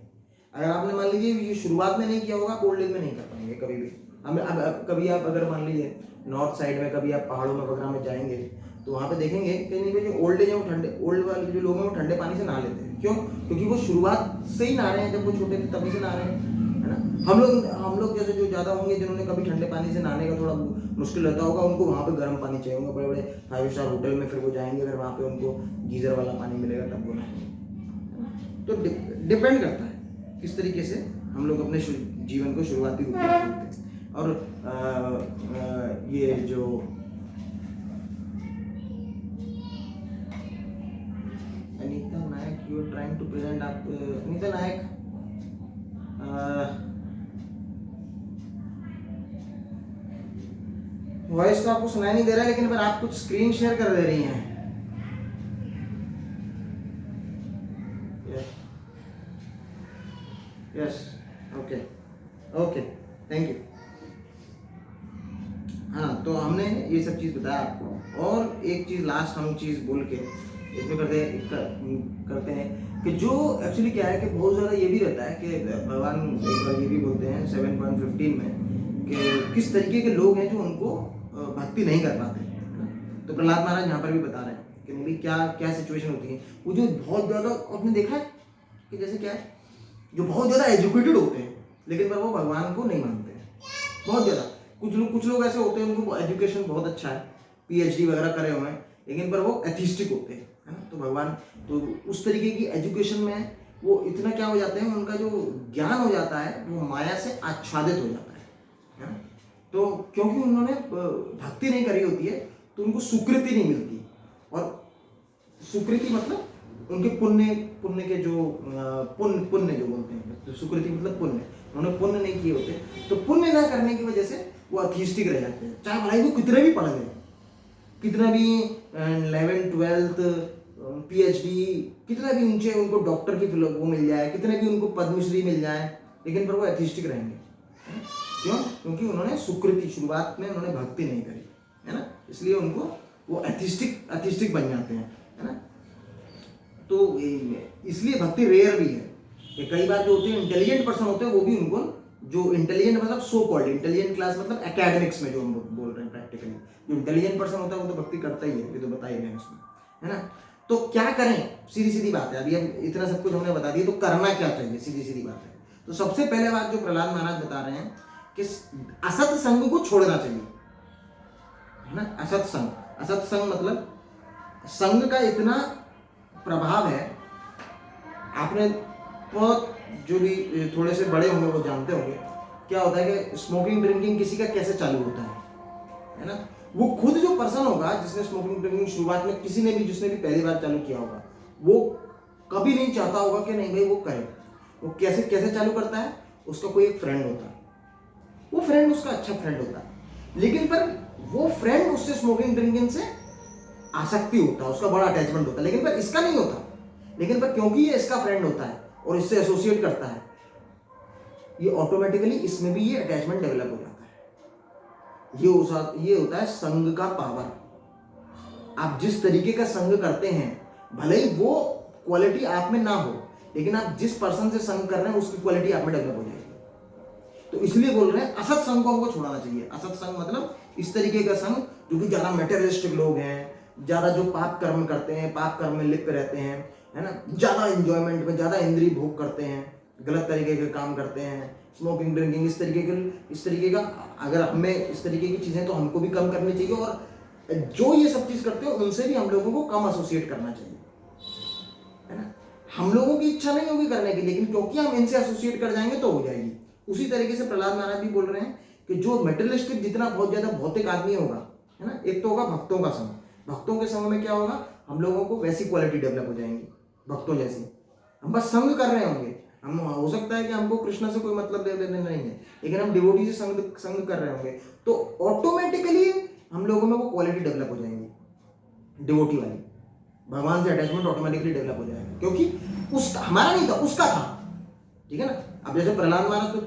अगर आपने मान लीजिए ये शुरुआत में नहीं किया होगा, आप ओल्ड एज में नहीं कर पाएंगे कभी भी। हम अब कभी आप अगर मान लीजिए नॉर्थ साइड में कभी आप पहाड़ों में वगैरह में जाएंगे तो वहाँ पे देखेंगे कि नहीं भाई जो ओल्ड एज है वो ठंडे, ओल्ड वाले जो लोग हैं वो ठंडे पानी से नहा लेते हैं। क्यों? क्योंकि वो शुरुआत से ही नहा रहे हैं, जब वो छोटे थे तभी से नहा रहे हैं, है ना। हम लोग जैसे जो ज़्यादा होंगे जिन्होंने कभी ठंडे पानी से नहाने का थोड़ा मुश्किल रहता होगा, उनको वहाँ पे गर्म पानी चाहिए होगा। बड़े बड़े 5 स्टार होटल में फिर वो जाएंगे, फिर वहाँ पे उनको गीजर वाला पानी मिलेगा तब वो नहाएंगे। तो डिपेंड करता है किस तरीके से हम लोग अपने जीवन को शुरुआती रूप में करते हैं। और ये जो Anita Nayak, you are trying to present, आप अनीता नायक वॉइस तो आपको सुनाई नहीं दे रहा है, लेकिन पर आप कुछ स्क्रीन शेयर कर दे रही हैं। Yes, okay okay, thank you. हाँ, तो हमने ये सब चीज़ बताया आपको। और एक चीज़ लास्ट हम चीज़ बोल के इसमें करते हैं कि जो एक्चुअली क्या है कि बहुत ज़्यादा ये भी रहता है कि भगवान एक बार ये भी बोलते हैं 7.15 में कि किस तरीके के लोग हैं जो उनको भक्ति नहीं कर पाते, है ना। तो प्रहलाद महाराज यहाँ पर भी बता रहे हैं कि मेरी क्या क्या सिचुएशन होती है। वो जो बहुत ज़्यादा आपने देखा है कि जैसे क्या है, जो बहुत ज़्यादा एजुकेटेड होते हैं लेकिन पर वो भगवान को नहीं मानते हैं, बहुत ज़्यादा। कुछ लोग ऐसे होते हैं उनको एजुकेशन बहुत अच्छा है, PhD वगैरह करे हुए हैं, लेकिन पर वो एथिस्टिक होते हैं, है ना। तो भगवान तो उस तरीके की एजुकेशन में वो इतना क्या हो जाते हैं, उनका जो ज्ञान हो जाता है वो माया से आच्छादित हो जाता है ना। तो क्योंकि उन्होंने भक्ति नहीं करी होती है तो उनको सुकृति नहीं मिलती। और सुकृति मतलब उनके पुण्य के जो पुण्य जो बोलते हैं, तो सुकृति मतलब पुण्य, उन्होंने पुण्य नहीं किए होते, तो पुण्य ना करने की वजह से वो अथीस्टिक रह जाते हैं। चाहे भलाई वो कितने भी पढ़ गए, कितना भी 11th 12th PhD, कितना भी ऊंचे उनको डॉक्टर की वो मिल जाए, कितने भी उनको पद्मश्री मिल जाए, लेकिन पर वो एथिस्टिक रहेंगे। क्यों? क्योंकि उन्होंने सुकृति, शुरुआत में उन्होंने भक्ति नहीं करी, है ना, इसलिए उनको वो एथिस्टिक बन जाते हैं, है ना। तो इसलिए भक्ति रेयर भी है। ये कई बार जो होते हैं इंटेलिजेंट पर्सन होते हैं, वो भी उनको, जो इंटेलिजेंट मतलब सो कॉल्ड इंटेलिजेंट क्लास मतलब एकेडमिक्स में जो हम बोल रहे हैं प्रैक्टिकली, जो इंटेलिजेंट पर्सन होता है वो तो भक्ति करता ही है, ये तो बताइए मैंने उसमें, है ना। तो क्या करें, सीधी बात है। अभी हम इतना सब कुछ हमने बता दिया, तो करना क्या चाहिए, सीधी बात है। तो सबसे पहले बात जो प्रहलाद महाराज बता रहे हैं कि असत संग को छोड़ना चाहिए, है ना। असत संग मतलब संग का इतना प्रभाव है, आपने बहुत जो भी थोड़े से बड़े होंगे वो जानते होंगे क्या होता है कि स्मोकिंग ड्रिंकिंग किसी का कैसे चालू होता है ना। वो खुद जो पर्सन होगा जिसने स्मोकिंग ड्रिंकिंग शुरुआत में जिसने भी पहली बार चालू किया होगा, वो कभी नहीं चाहता होगा कि नहीं भाई वो करे। वो कैसे चालू करता है, उसका कोई एक फ्रेंड होता है, वो फ्रेंड उसका अच्छा फ्रेंड होता है, लेकिन पर वो फ्रेंड उससे स्मोकिंग ड्रिंकिंग से आसक्ति होता है, उसका बड़ा अटैचमेंट होता है, लेकिन पर इसका नहीं होता। लेकिन पर क्योंकि ये इसका फ्रेंड होता है और इससे एसोसिएट करता है, ये ऑटोमेटिकली इसमें भी ये अटैचमेंट डेवलप हो जाता है। ये होता है संग का पावर। आप जिस तरीके का संग करते हैं, भले ही वो क्वालिटी आप में ना हो, लेकिन आप जिस पर्सन से संग कर रहे हैं उसकी क्वालिटी आप में डेवलप हो जाएगी। तो इसलिए बोल रहे हैं असत संग को हमको छोड़ना चाहिए। असत संग मतलब इस तरीके का संग जो कि ज्यादा मेटेरियलिस्टिक लोग हैं, ज्यादा जो पाप कर्म करते हैं, पाप कर्म में लिप्त रहते हैं, है ना, ज्यादा इंजॉयमेंट में, ज्यादा इंद्रिय भोग करते हैं, गलत तरीके के काम करते हैं, स्मोकिंग ड्रिंकिंग, इस तरीके का अगर हमें इस तरीके की चीजें तो हमको भी कम करनी चाहिए, और जो ये सब चीज करते हो उनसे भी हम लोगों को कम एसोसिएट करना चाहिए, है ना। हम लोगों की इच्छा नहीं होगी करने की, लेकिन क्योंकि हम इनसे एसोसिएट कर जाएंगे तो हो जाएगी। उसी तरीके से प्रहलाद महाराज भी बोल रहे हैं कि जो मेटेरियलिस्टिक जितना बहुत ज्यादा भौतिक आदमी होगा, है ना, एक तो होगा भक्तों का संग। भक्तों के संग में क्या होगा, हम लोगों को वैसी क्वालिटी डेवलप हो जाएंगी भक्तों जैसी। हम बस संग कर रहे होंगे, हम हो सकता है कि हमको कृष्ण से कोई मतलब लेना नहीं है, लेकिन हम डिवोटी से संग कर रहे होंगे, तो ऑटोमेटिकली हम लोगों में वो क्वालिटी डेवलप हो जाएंगी डिवोटी वाली। भगवान से अटैचमेंट ऑटोमेटिकली डेवलप हो जाएगा, क्योंकि उसका हमारा नहीं था, उसका था, ठीक है ना। अब जैसे प्रहलाद महाराज तो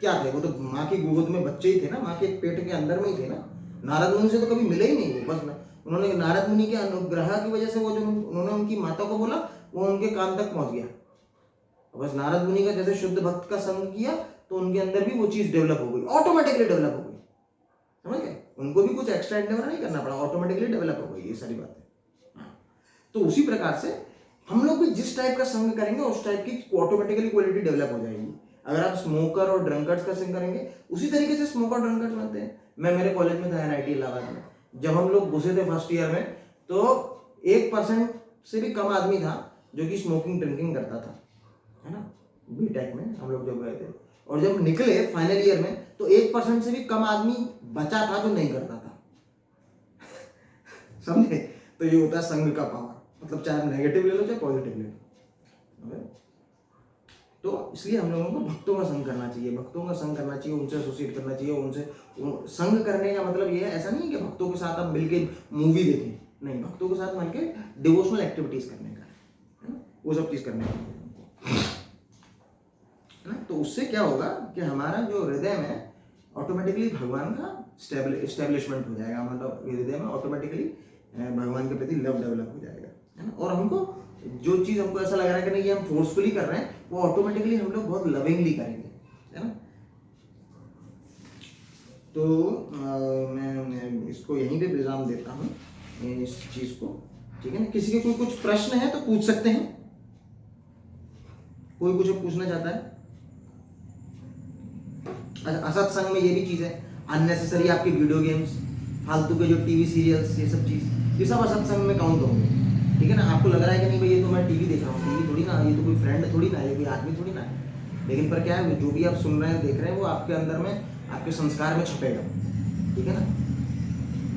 क्या थे, वो तो माँ की गोद में बच्चे ही थे ना, माँ के पेट के अंदर में ही थे ना। नारद मुनि से तो कभी मिले ही नहीं वो, बस उन्होंने नारद मुनि के अनुग्रह की वजह से वो जो उन्होंने उनकी माता को बोला वो उनके कान तक पहुंच गया। बस नारद मुनि का जैसे शुद्ध भक्त का संग किया तो उनके अंदर भी वो चीज डेवलप हो गई, ऑटोमेटिकली डेवलप हो गई, समझ गए। उनको भी कुछ एक्स्ट्रा एंडेवर नहीं करना पड़ा, ऑटोमेटिकली डेवलप हो गई ये सारी बातें। तो उसी प्रकार से हम लोग भी जिस टाइप का संग करेंगे उस टाइप की ऑटोमेटिकली क्वालिटी डेवलप हो जाएगी। अगर आप स्मोकर और ड्रंकर्स का संग करेंगे, उसी तरीके से स्मोकर ड्रंकर्स बनते हैं। मैं मेरे कॉलेज में था NIT इलाहाबाद में, जब हम लोग घुसे थे फर्स्ट ईयर में, तो 1% से भी कम आदमी था जो कि स्मोकिंग ड्रिंकिंग करता था, है ना, बीटेक में हम लोग जब गए थे, और जब निकले फाइनल ईयर में तो 1% से भी कम आदमी बचा था जो नहीं करता था। समझे? तो ये होता है संघ का पावर, मतलब चाहे आप नेगेटिव ले लो चाहे पॉजिटिव ले लो। तो इसलिए हम लोगों को भक्तों का संग करना चाहिए, भक्तों का संग करना चाहिए, उनसे एसोसिएट करना चाहिए, उनसे संग करने का मतलब ये है, ऐसा नहीं है कि भक्तों के साथ आप मिलके मूवी देखें, नहीं, भक्तों के साथ मिलकर डिवोशनल एक्टिविटीज करने का है ना, वो सब चीज करने का है ना। तो उससे क्या होगा कि हमारा जो हृदय में ऑटोमेटिकली भगवान का स्टेब्लिशमेंट हो जाएगा, मतलब हृदय में ऑटोमेटिकली भगवान के प्रति लव डेवलप हो जाएगा, है ना। और हमको जो चीज़ हमको ऐसा लग रहा है कि नहीं ये हम फोर्सफुली कर रहे हैं, वो ऑटोमेटिकली हम लोग बहुत लविंगली करेंगे, है ना। तो मैं इसको यहीं पे विराम देता हूँ, इस चीज़ को, ठीक है ना। किसी के कोई कुछ प्रश्न है तो पूछ सकते हैं, कोई कुछ पूछना चाहता है? असत संग में ये भी चीज़ है, अननेसेसरी आपके वीडियो गेम्स, फालतू के जो टीवी सीरियल्स, ये सब चीज़, ये सब असत संग में काउंट होंगे, ठीक है ना। आपको लग रहा है कि नहीं भाई ये तो मैं टीवी देख रहा हूँ, टीवी थोड़ी ना, ये तो कोई फ्रेंड थोड़ी ना, ये कोई आदमी थोड़ी ना है, लेकिन पर क्या है, जो भी आप सुन रहे हैं देख रहे हैं वो आपके अंदर में, आपके संस्कार में छपेगा, ठीक है ना।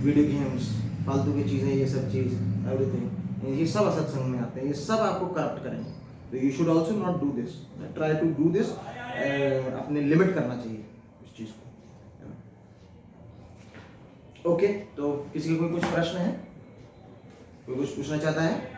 वीडियो गेम्स, फालतू की चीज़ें, ये सब चीज़, एवरीथिंग, ये सब असत संग में आते हैं, ये सब आपको करप्ट करेंगे। तो you should also not do this, try to do this, अपने लिमिट करना चाहिए इस चीज़ को। ओके, तो किसी का कोई कुछ प्रश्न है, कोई कुछ पूछना चाहता है?